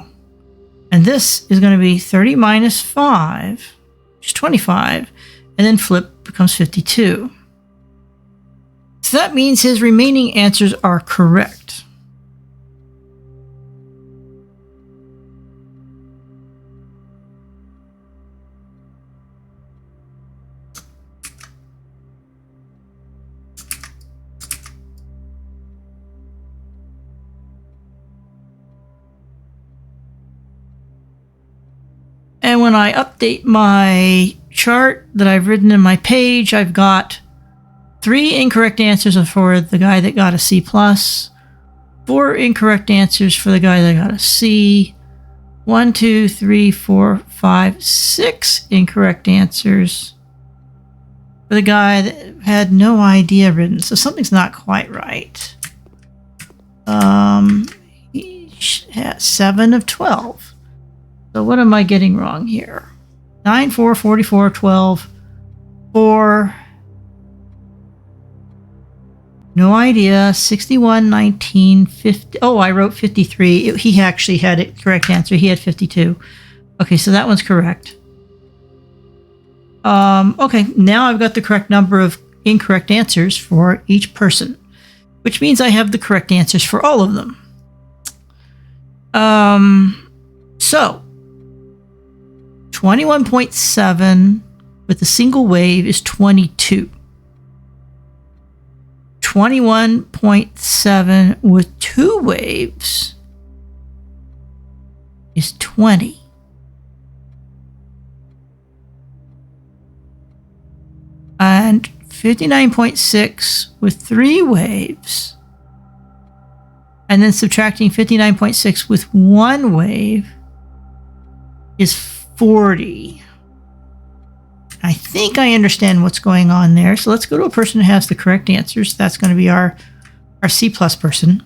And this is going to be 30 minus 5, which is 25. And then flip becomes 52. So that means his remaining answers are correct. And when I update my chart that I've written in my page, I've got 3 incorrect answers for the guy that got a C+, 4 incorrect answers for the guy that got a C, 1, 2, 3, 4, 5, 6 incorrect answers for the guy that had no idea written. So something's not quite right. He had 7 of 12. So what am I getting wrong here? 9, 4, 44, 12, 4. No idea. 61, 19, 50. Oh, I wrote 53. He actually had a correct answer. He had 52. Okay, so that one's correct. Okay, now I've got the correct number of incorrect answers for each person, which means I have the correct answers for all of them. So 21.7 with a single wave is 22. 21.7 with 2 waves is 20. And 59.6 with 3 waves, and then subtracting 59.6 with 1 wave is 40. I think I understand what's going on there. So let's go to a person who has the correct answers. That's going to be our C+ person.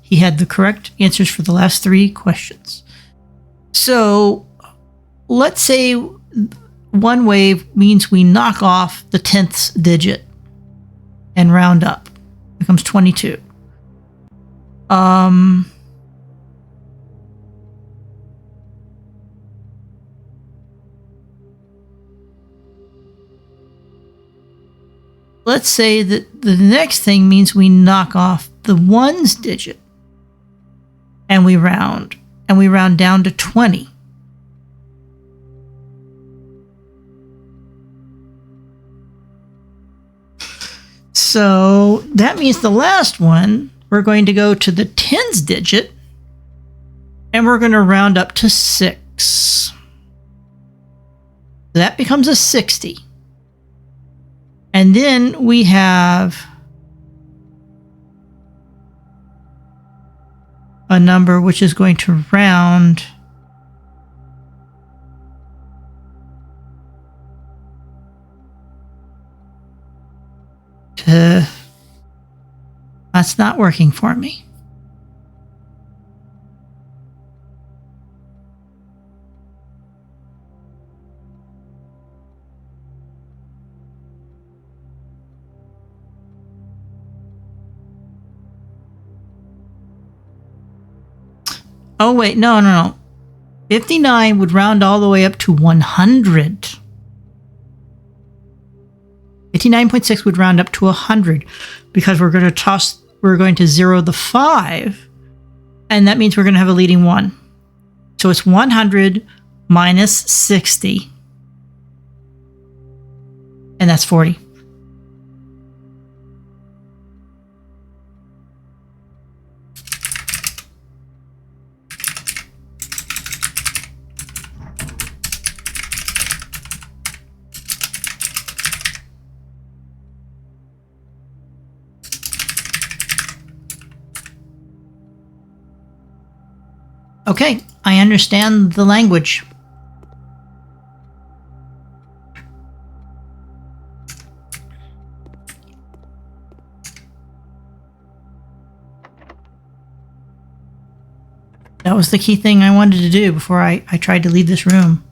He had the correct answers for the last 3 questions. So let's say 1 wave means we knock off the 10th digit and round up. It becomes 22. Let's say that the next thing means we knock off the 1's digit and we round down to 20. So that means the last one, we're going to go to the 10's digit and we're going to round up to 6. That becomes a 60. And then we have a number which is going to round to... That's not working for me. Oh, wait, no. 59 would round all the way up to 100. 59.6 would round up to 100 because we're going to zero the 5, and that means we're going to have a leading 1. So it's 100 minus 60, and that's 40. Okay, I understand the language. That was the key thing I wanted to do before I tried to leave this room.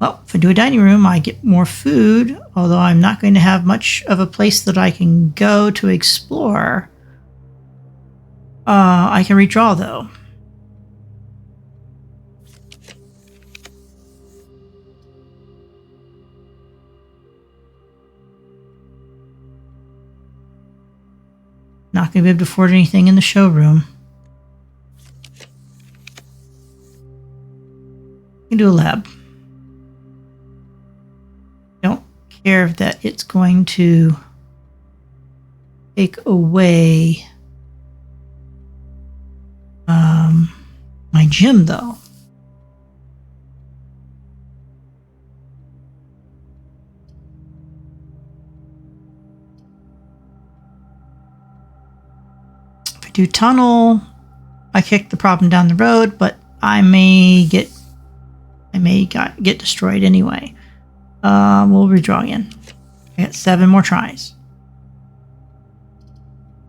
Well, if I do a dining room, I get more food, although I'm not going to have much of a place that I can go to explore. I can redraw, though. Not going to be able to afford anything in the showroom. I can do a lab. Don't care that it's going to take away my gym, though. If I do tunnel, I kick the problem down the road, but I may get destroyed anyway. We'll redraw again. I got 7 more tries.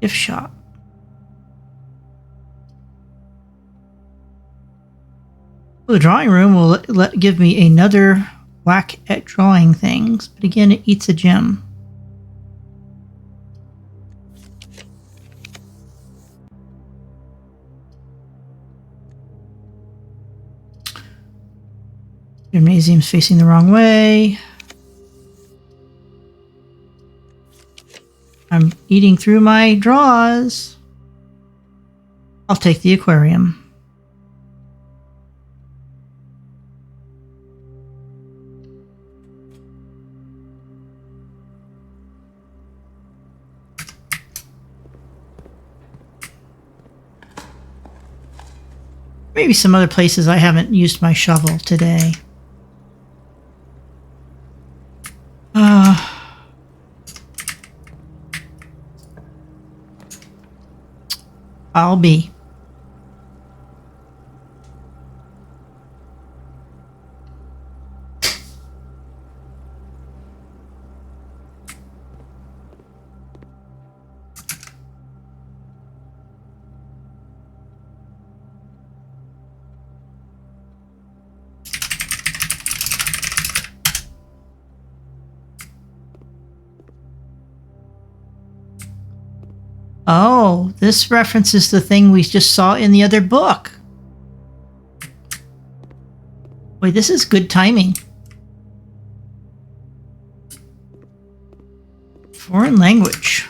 Gift shop. Well, the drawing room will give me another whack at drawing things, but again, it eats a gem. Gymnasium's facing the wrong way. I'm eating through my draws. I'll take the aquarium. Maybe some other places I haven't used my shovel today. I'll be. Oh, this references the thing we just saw in the other book. Wait, this is good timing. Foreign language.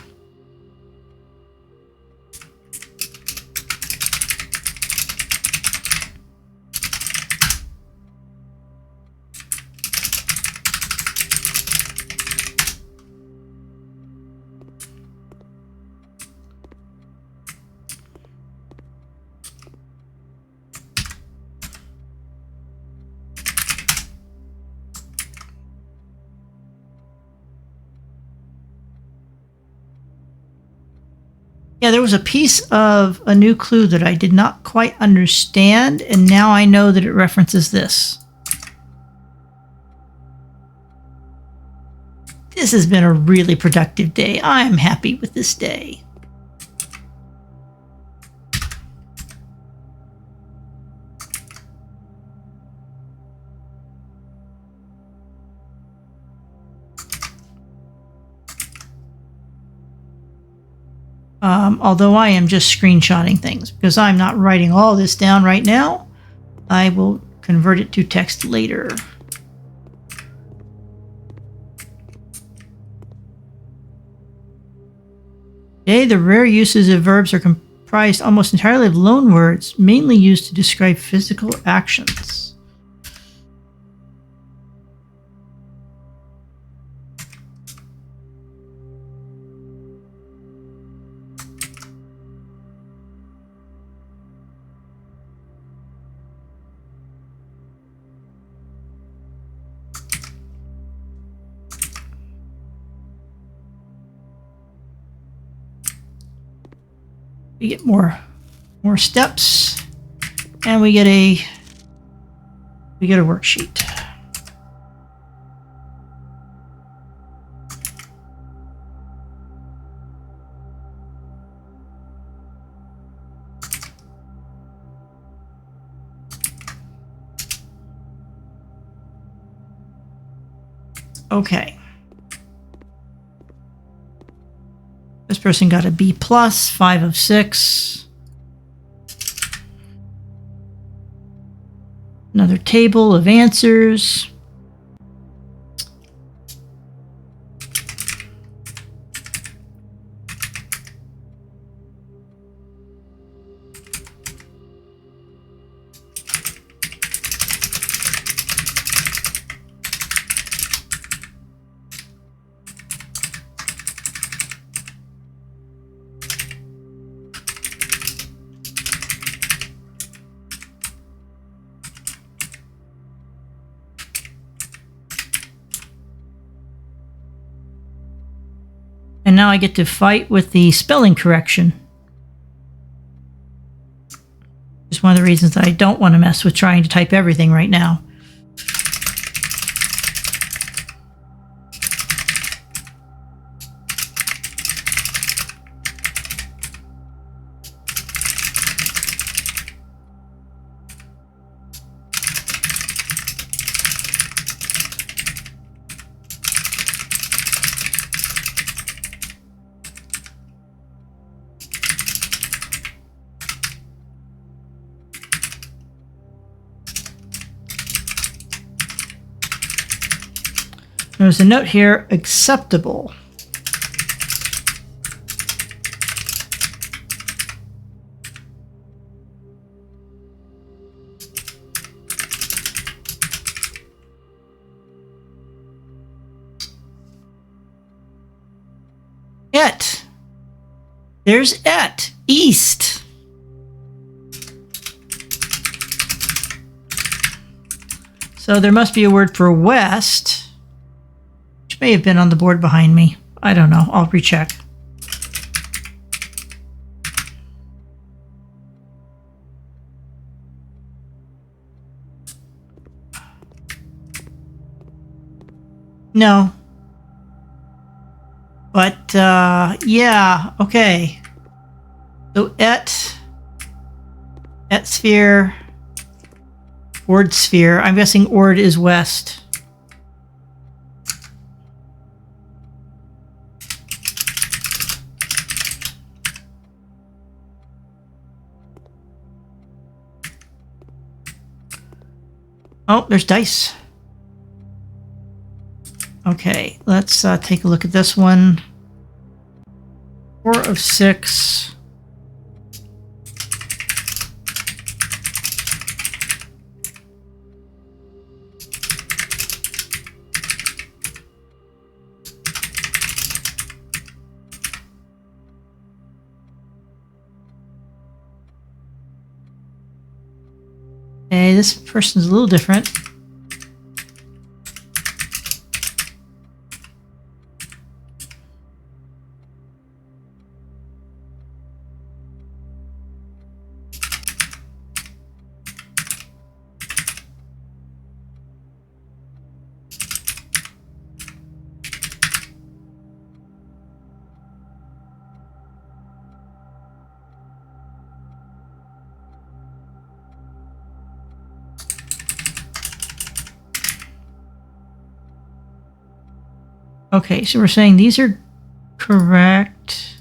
Yeah, there was a piece of a new clue that I did not quite understand, and now I know that it references this. This has been a really productive day. I'm happy with this day. Although I am just screenshotting things because I'm not writing all this down right now. I will convert it to text later. Today, the rare uses of verbs are comprised almost entirely of loan words, mainly used to describe physical actions. We get more steps, and we get a worksheet. Okay. This person got a B plus, 5 of 6. Another table of answers. And now I get to fight with the spelling correction. It's one of the reasons that I don't want to mess with trying to type everything right now. There's a note here, acceptable. Et. There's et. East. So there must be a word for west. May have been on the board behind me. I don't know. I'll recheck. No. But, yeah, okay. So, et sphere, ord sphere. I'm guessing ord is west. Oh, there's dice. Okay, let's take a look at this one. 4 of 6. Okay, this person's a little different. Okay, so we're saying these are correct.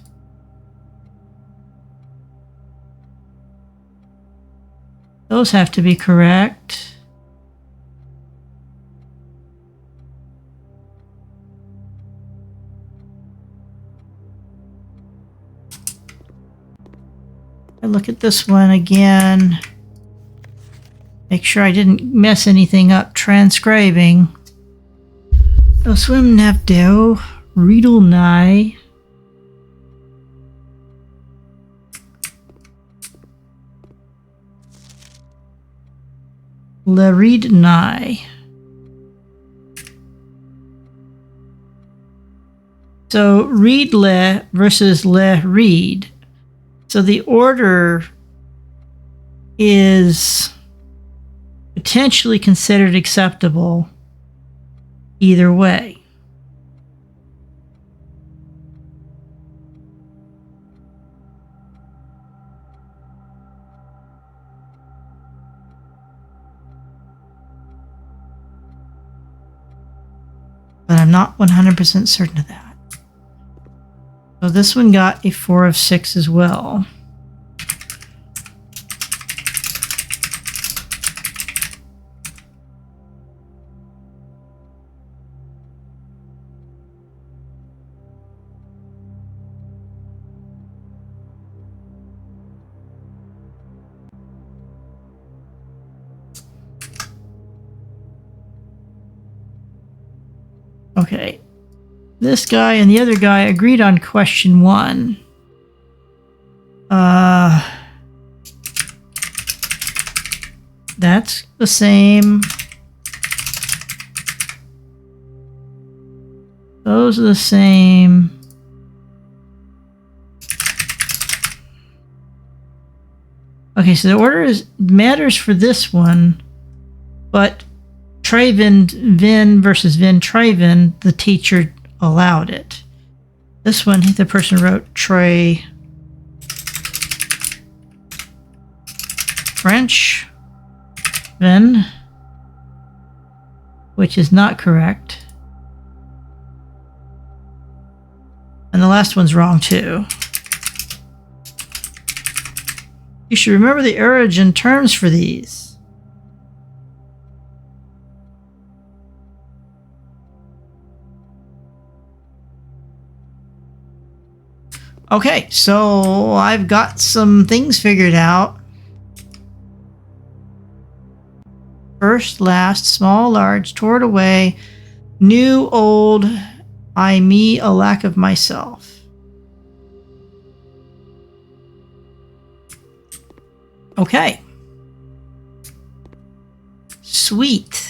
Those have to be correct. I look at this one again. Make sure I didn't mess anything up transcribing. Oh, swim navdo, readle nigh. Le read nigh. So read le versus le read. So the order is potentially considered acceptable either way. but I'm not 100% certain of that. So this one got a 4 of 6 as well. Okay. This guy and the other guy agreed on question 1. That's the same. Those are the same. Okay, so the order matters for this one, but Traven, Vin versus Vin Traven, the teacher allowed it. This one, the person wrote Trey French Vin, which is not correct. And the last one's wrong too. You should remember the origin terms for these. Okay, so I've got some things figured out. First, last, small, large, toward, away, new, old, I, me, a lack of myself. Okay. Sweet.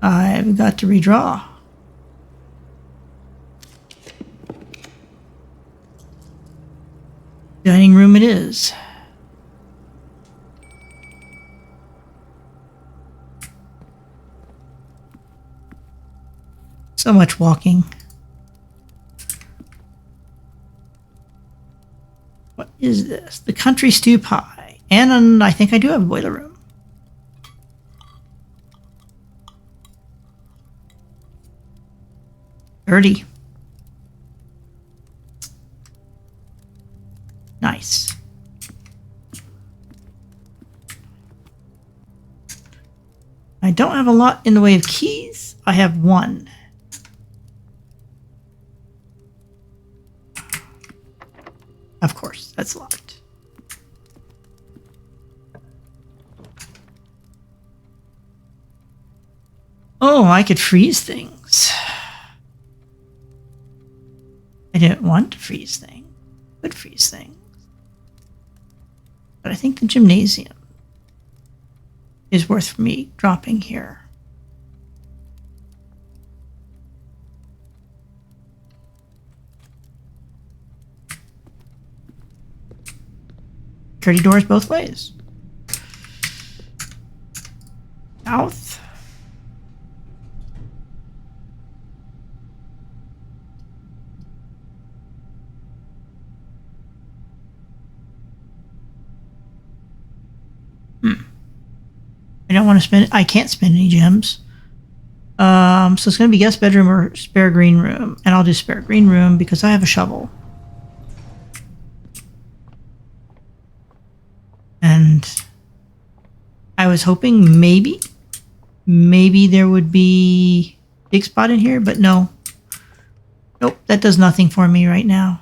I've got to redraw. Dining room it is. So much walking. What is this? The country stew pie. And I think I do have a boiler room. Dirty. Nice. I don't have a lot in the way of keys. I have one. Of course, that's locked. Oh, I could freeze things. I didn't want to freeze things. Could freeze things. But I think the gymnasium is worth me dropping here. Security doors both ways. South. I don't want to spend. I can't spend any gems. So it's going to be guest bedroom or spare green room, and I'll do spare green room because I have a shovel. And I was hoping maybe there would be big spot in here, but no. Nope, that does nothing for me right now.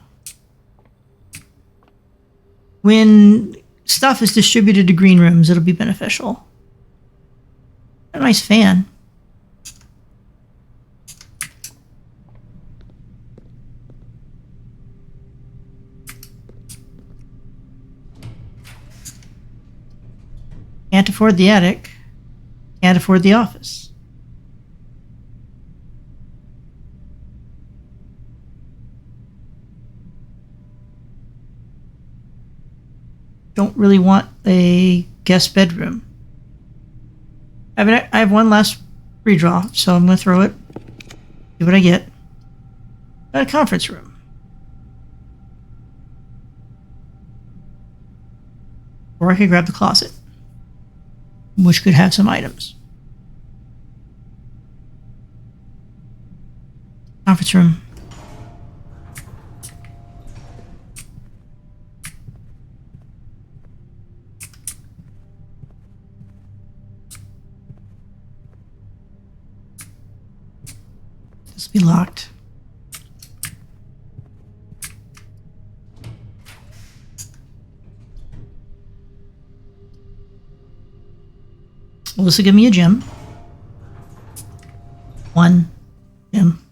When stuff is distributed to green rooms, it'll be beneficial. A nice fan. Can't afford the attic. Can't afford the office. Don't really want a guest bedroom. I have one last redraw, so I'm going to throw it. See what I get. Got a conference room. Or I could grab the closet, which could have some items. Conference room. This will be locked. Well, this will give me a gem. One gem.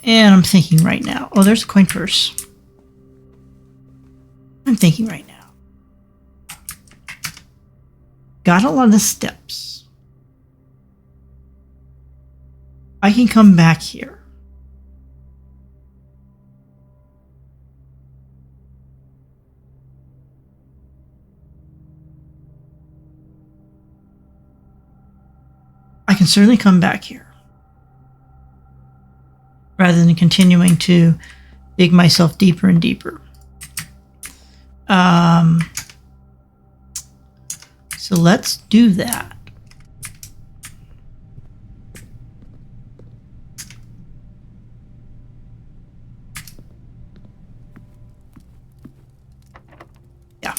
And I'm thinking right now. Oh, there's a coin purse. I'm thinking right now. Got a lot of steps. I can come back here. I can certainly come back here. Rather than continuing to dig myself deeper and deeper. So let's do that. Yeah.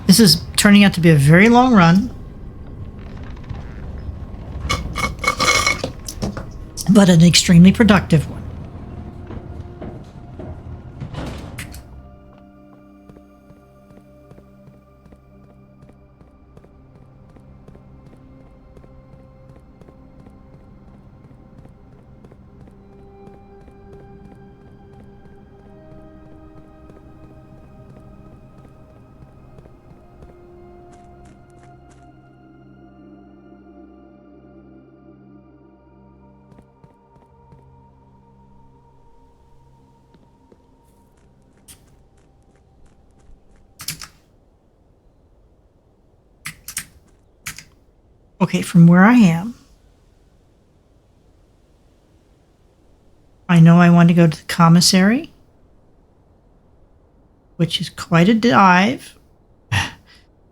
This is turning out to be a very long run, but an extremely productive one. Okay, from where I am, I know I want to go to the commissary, which is quite a dive, but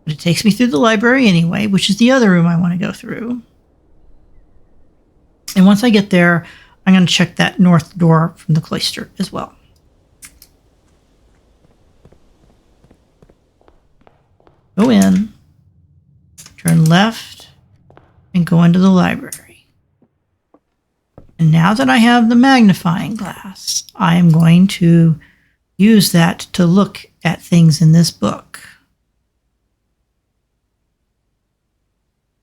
it takes me through the library anyway, which is the other room I want to go through. And once I get there, I'm going to check that north door from the cloister as well. Go in, turn left, and go into the library. And now that I have the magnifying glass, I am going to use that to look at things in this book.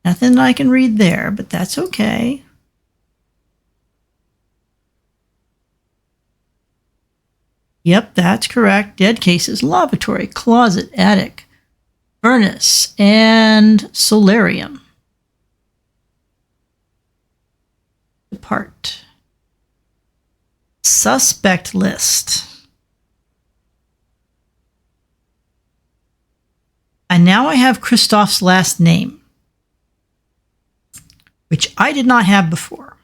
Nothing I can read there, but that's okay. Yep, that's correct. Dead cases, lavatory, closet, attic, furnace, and solarium. Depart. Suspect list. And now I have Christoph's last name, which I did not have before.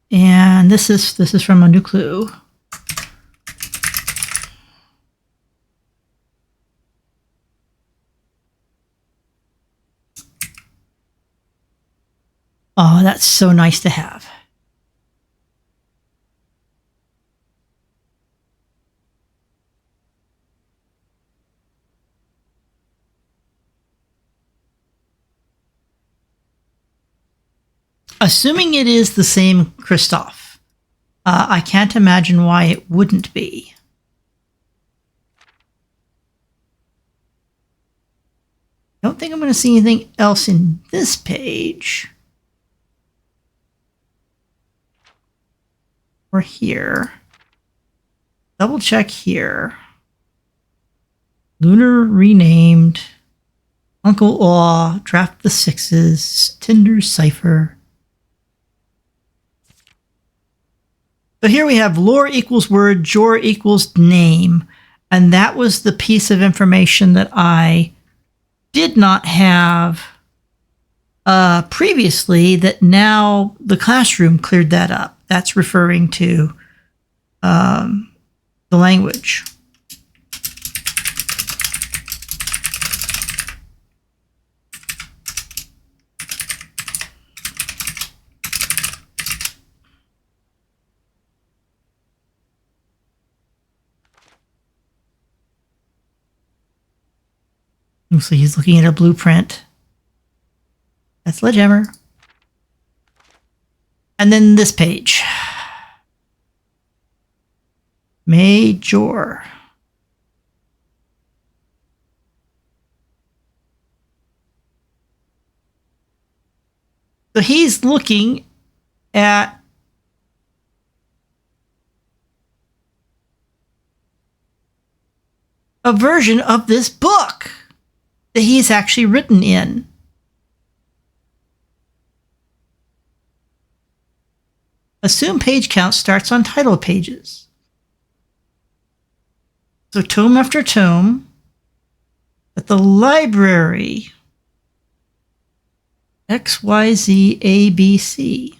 And this is from a new clue. Oh, that's so nice to have. Assuming it is the same Christoph, I can't imagine why it wouldn't be. I don't think I'm going to see anything else in this page. Or here. Double check here. Lunar renamed. Uncle Aw, Draft the Sixes, Tinder Cipher. So here we have lore equals word, jor equals name. And that was the piece of information that I did not have previously, that now the classroom cleared that up. That's referring to the language. So he's looking at a blueprint. That's Sledgehammer. And then this page. Major. So he's looking at a version of this book that he's actually written in. Assume page count starts on title pages. So tome after tome, at the library, XYZ ABC.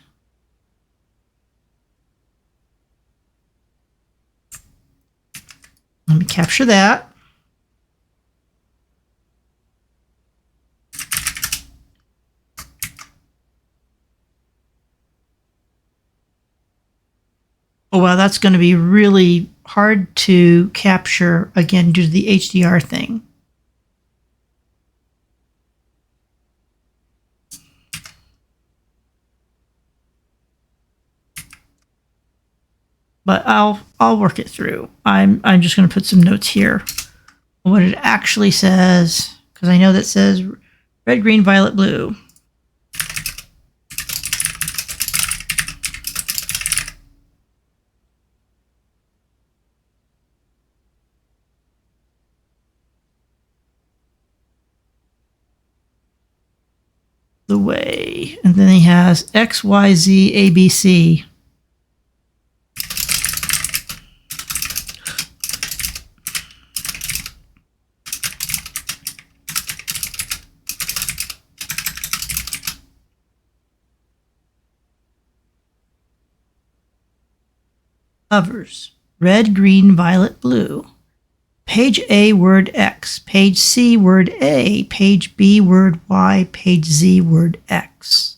Let me capture that. Oh, well, that's going to be really hard to capture, again, due to the HDR thing. But I'll work it through. I'm just going to put some notes here. What it actually says, because I know that says red, green, violet, blue. The way, and then he has X, Y, Z, A, B, C. Covers red, green, violet, blue. Page A, word X. Page C, word A. Page B, word Y. Page Z, word X.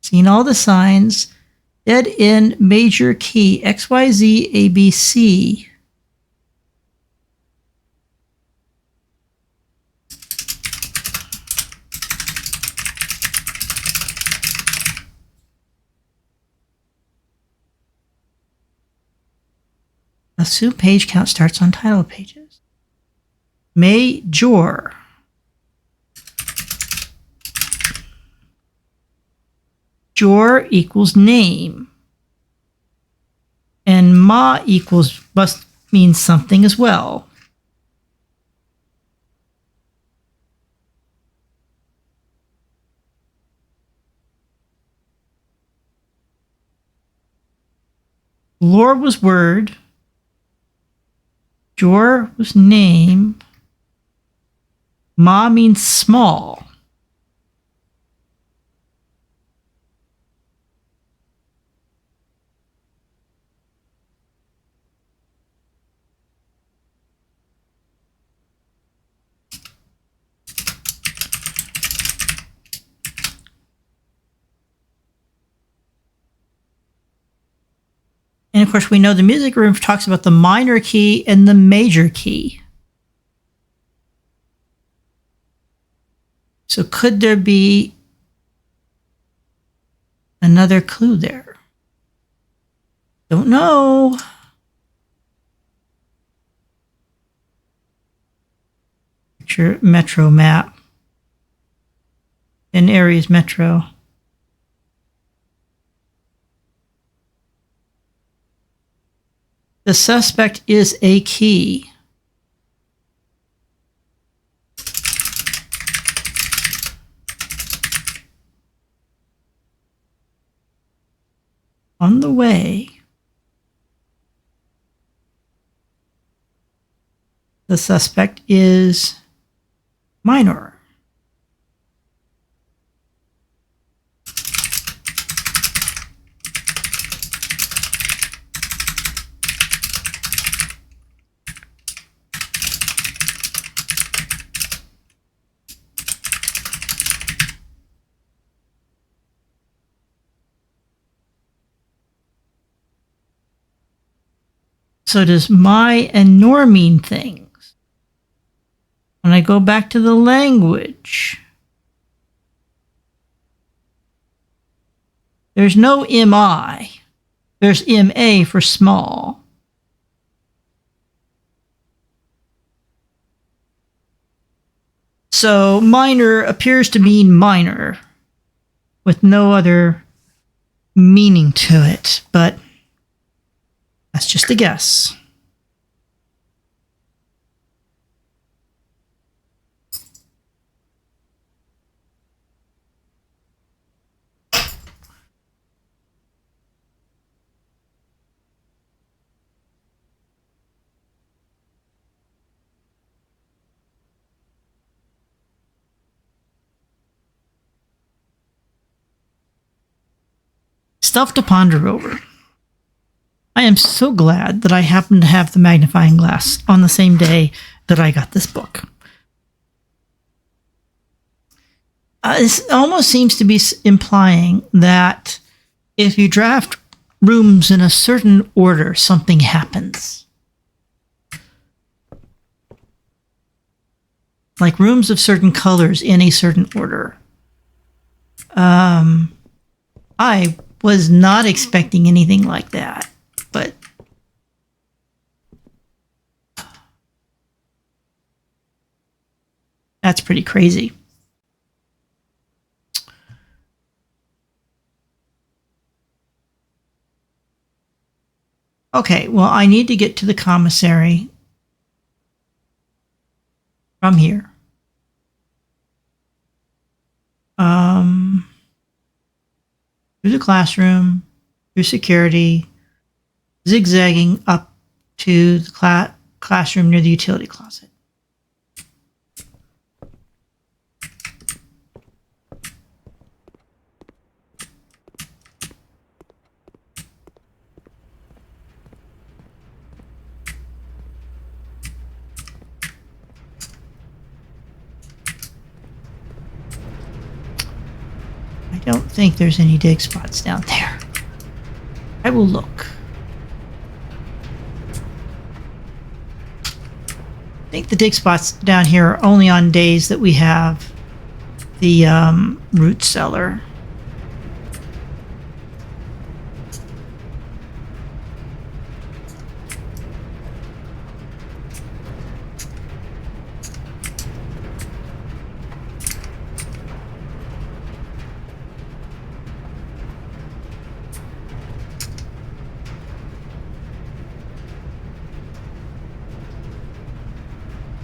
Seeing all the signs. Dead end, major key. X, Y, Z, A, B, C. Assume page count starts on title pages. Major. Jor equals name. And ma equals must mean something as well. Lore was word. Jor was name. Ma means small. And of course, we know the music room talks about the minor key and the major key. So could there be another clue there? Don't know. Picture metro map. In Aries Metro. The suspect is a key. On the way, the suspect is minor. So does my and nor mean things? When I go back to the language, there's no MI. There's MA for small. So minor appears to mean minor with no other meaning to it, but that's just a guess. Stuff to ponder over. I am so glad that I happened to have the magnifying glass on the same day that I got this book. This almost seems to be implying that if you draft rooms in a certain order, something happens. Like rooms of certain colors in a certain order. I was not expecting anything like that, but that's pretty crazy. Okay, well, I need to get to the commissary from here. Through the classroom, through security, zigzagging up to the classroom near the utility closet. I don't think there's any dig spots down there. I will look. I think the dig spots down here are only on days that we have the root cellar.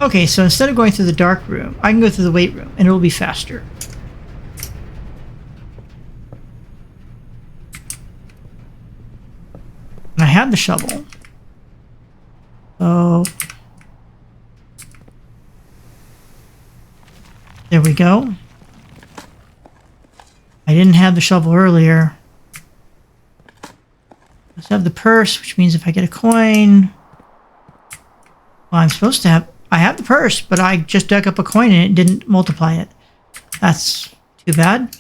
Okay, so instead of going through the dark room, I can go through the weight room, and it will be faster. And I have the shovel. So there we go. I didn't have the shovel earlier. Let's have the purse, which means if I get a coin, well, I'm supposed to have... I have the purse, but I just dug up a coin and it didn't multiply it. That's too bad.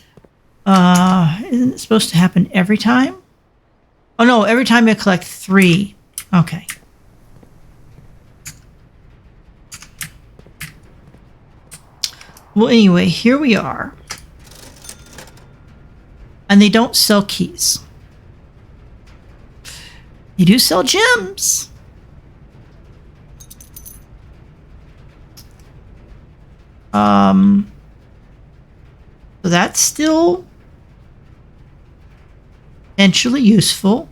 Isn't it supposed to happen every time? Oh no, every time I collect 3. Okay. Well, anyway, here we are. And they don't sell keys. They do sell gems. So that's still potentially useful.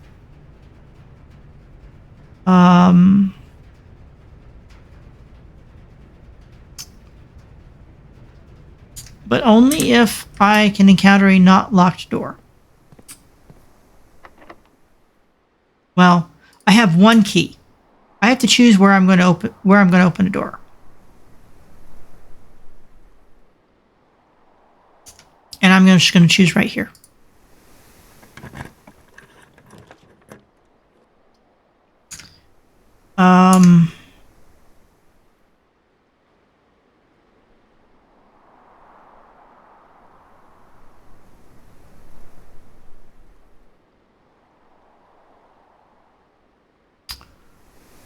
But only if I can encounter a not locked door. Well, I have 1 key. I have to choose where I'm going to open a door. And I'm just going to choose right here.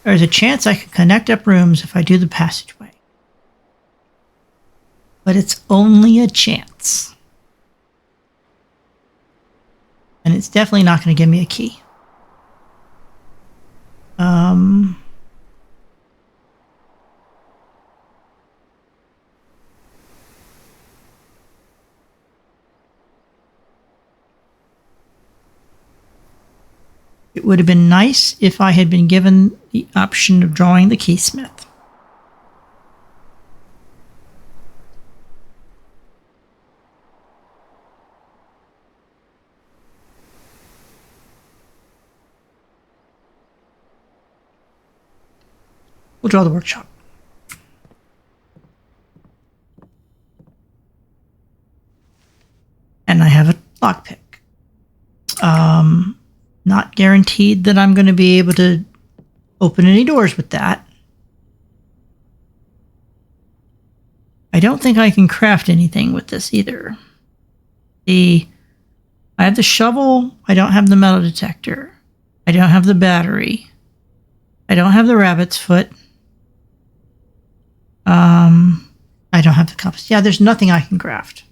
There's a chance I can connect up rooms if I do the passageway. But it's only a chance. And it's definitely not going to give me a key. It would have been nice if I had been given the option of drawing the keysmith. We'll draw the workshop. And I have a lockpick. Not guaranteed that I'm going to be able to open any doors with that. I don't think I can craft anything with this either. I have the shovel. I don't have the metal detector. I don't have the battery. I don't have the rabbit's foot. I don't have the compass. Yeah, there's nothing I can craft.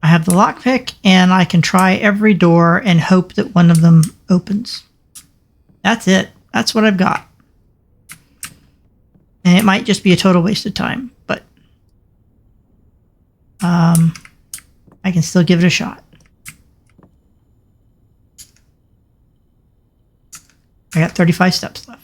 I have the lockpick, and I can try every door and hope that one of them opens. That's it. That's what I've got. And it might just be a total waste of time, but I can still give it a shot. I got 35 steps left.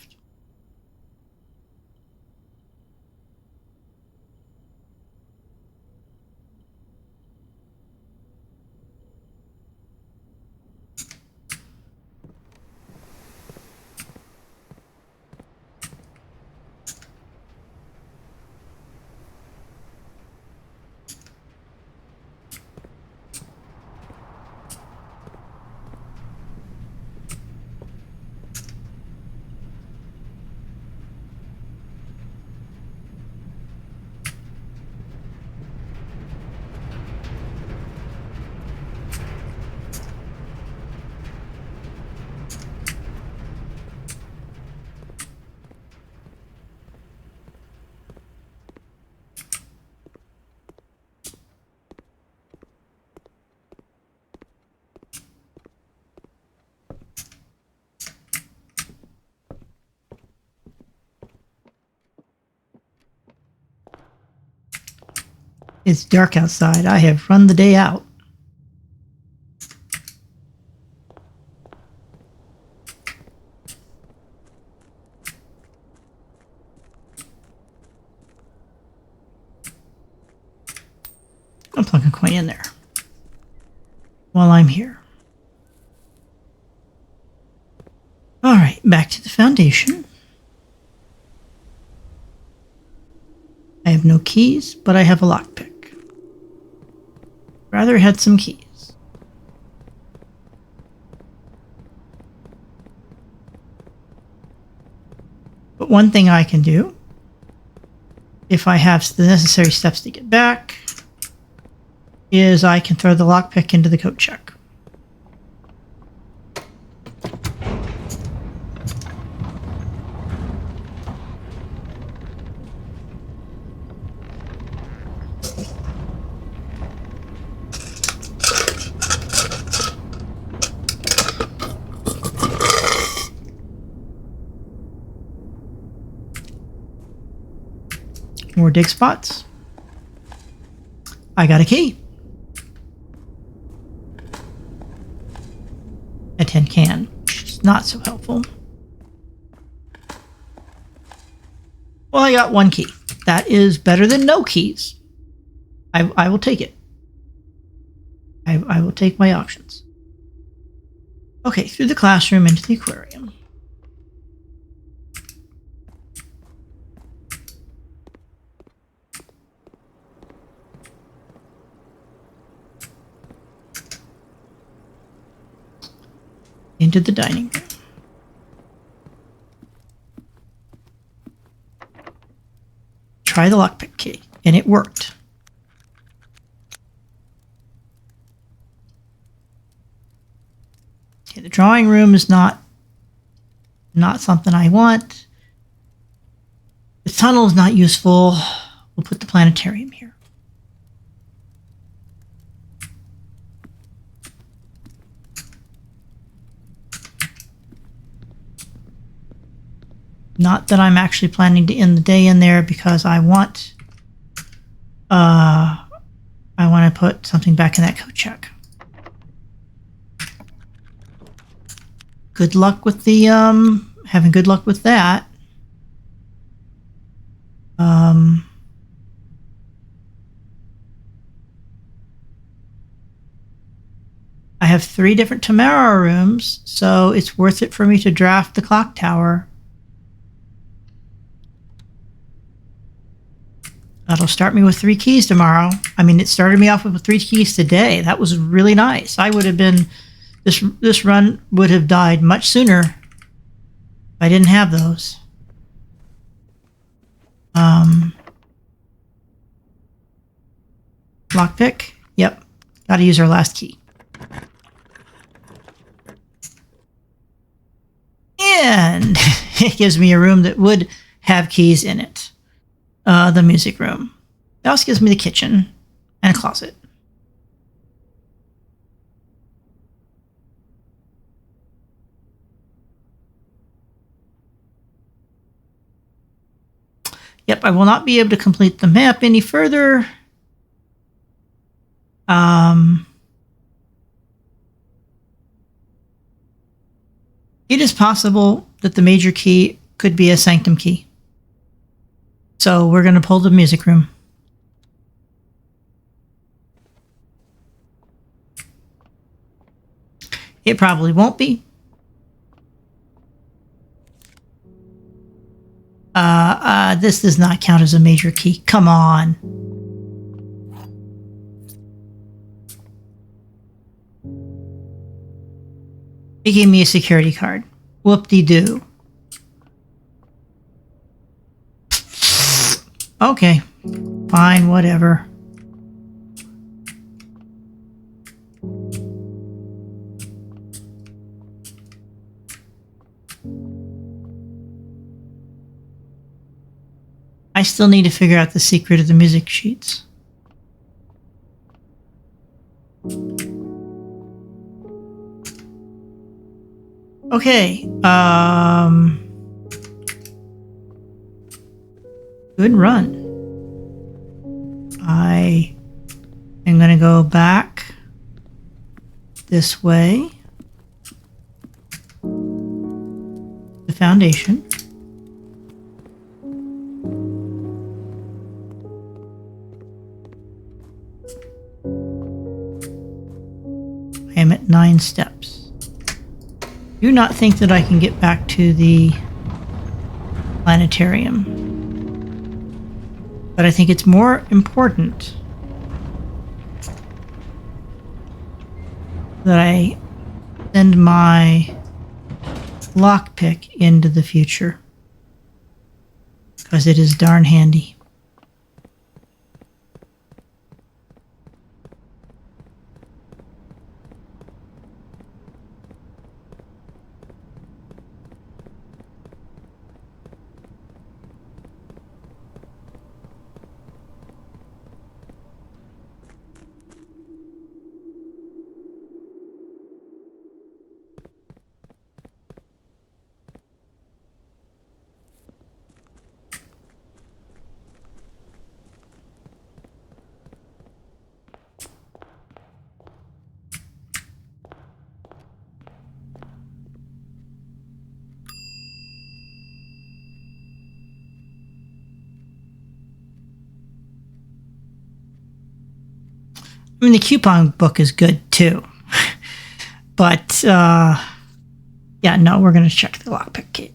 It's dark outside. I have run the day out. I'll plug a coin in there while I'm here. All right, back to the foundation. I have no keys, but I have a lockpick. Rather had some keys. But one thing I can do, if I have the necessary steps to get back, is I can throw the lockpick into the coat check. More dig spots. I got a key. A tin can, which is not so helpful. Well, I got one key. That is better than no keys. I will take it. I will take my options. Okay, through the classroom into the aquarium. Into the dining room. Try the lockpick key, and it worked. Okay, the drawing room is not something I want. The tunnel is not useful. We'll put the planetarium here. Not that I'm actually planning to end the day in there because I want to put something back in that coat check. Good luck with the having good luck with that. I have 3 different Tamara rooms, so it's worth it for me to draft the clock tower. That'll start me with 3 keys tomorrow. I mean, it started me off with 3 keys today. That was really nice. I would have been, this run would have died much sooner if I didn't have those. Lockpick. Yep. Got to use our last key. And it gives me a room that would have keys in it. The music room. It also gives me the kitchen and a closet. Yep, I will not be able to complete the map any further. It is possible that the major key could be a sanctum key. So we're going to pull the music room. It probably won't be. This does not count as a major key. Come on. It gave me a security card. Whoop-de-doo. Okay. Fine, whatever. I still need to figure out the secret of the music sheets. Okay, good run. I am going to go back this way. The foundation. I am at 9 steps. Do not think that I can get back to the planetarium. But I think it's more important that I send my lockpick into the future. Because it is darn handy. I mean, the coupon book is good too. But, yeah, no, we're going to check the lockpick kit.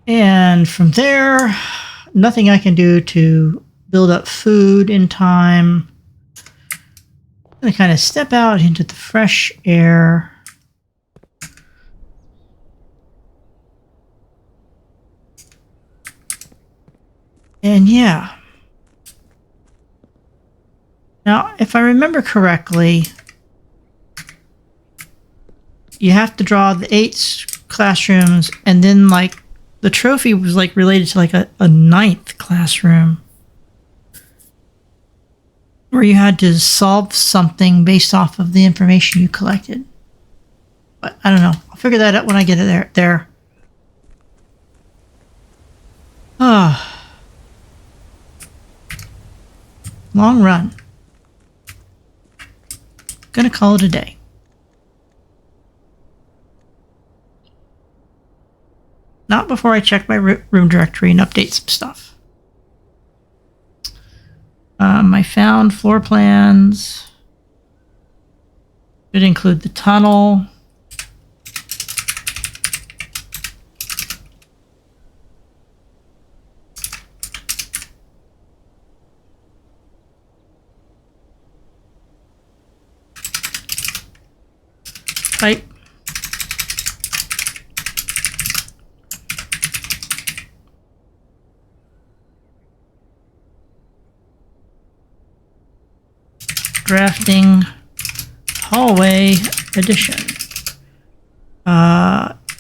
And from there, nothing I can do to build up food in time. I'm going to kind of step out into the fresh air. And yeah. Now, if I remember correctly, you have to draw the 8 classrooms, and then like the trophy was like related to like a 9th classroom where you had to solve something based off of the information you collected. But I don't know. I'll figure that out when I get it there. Ah. Long run. Gonna call it a day. Not before I check my room directory and update some stuff. I found floor plans. Should include the tunnel. Pipe. Drafting hallway addition.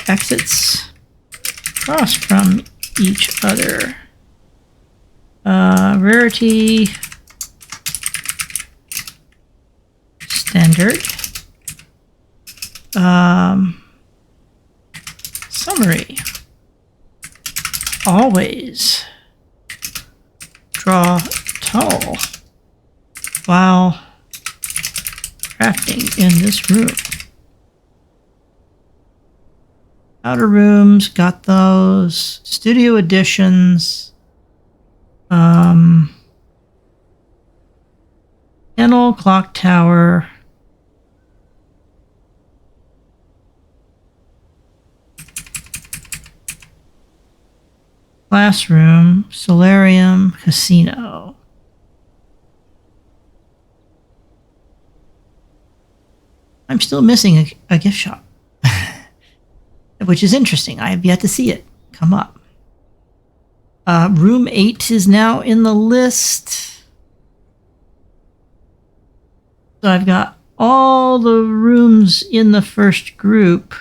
Exits across from each other. Rarity standard. Summary. Always draw tall while crafting in this room. Outer rooms, got those. Studio additions. Kennel, clock tower. Classroom, solarium, casino. I'm still missing a gift shop, which is interesting. I have yet to see it come up. Room 8 is now in the list. So I've got all the rooms in the first group.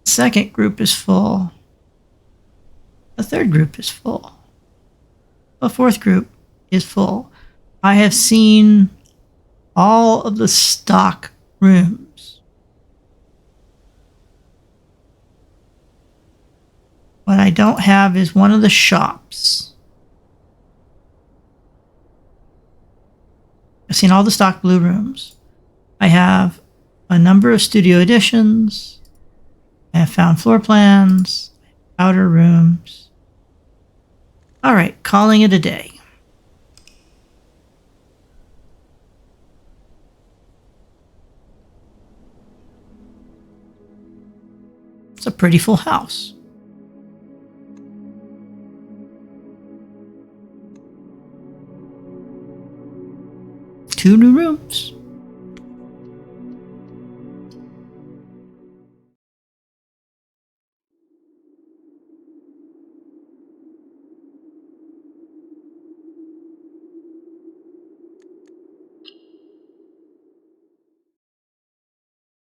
Second group is full. The third group is full. The fourth group is full. I have seen all of the stock rooms. What I don't have is one of the shops. I've seen all the stock blue rooms. I have a number of studio editions. I have found floor plans, outer rooms. All right, calling it a day. It's a pretty full house. Two new rooms.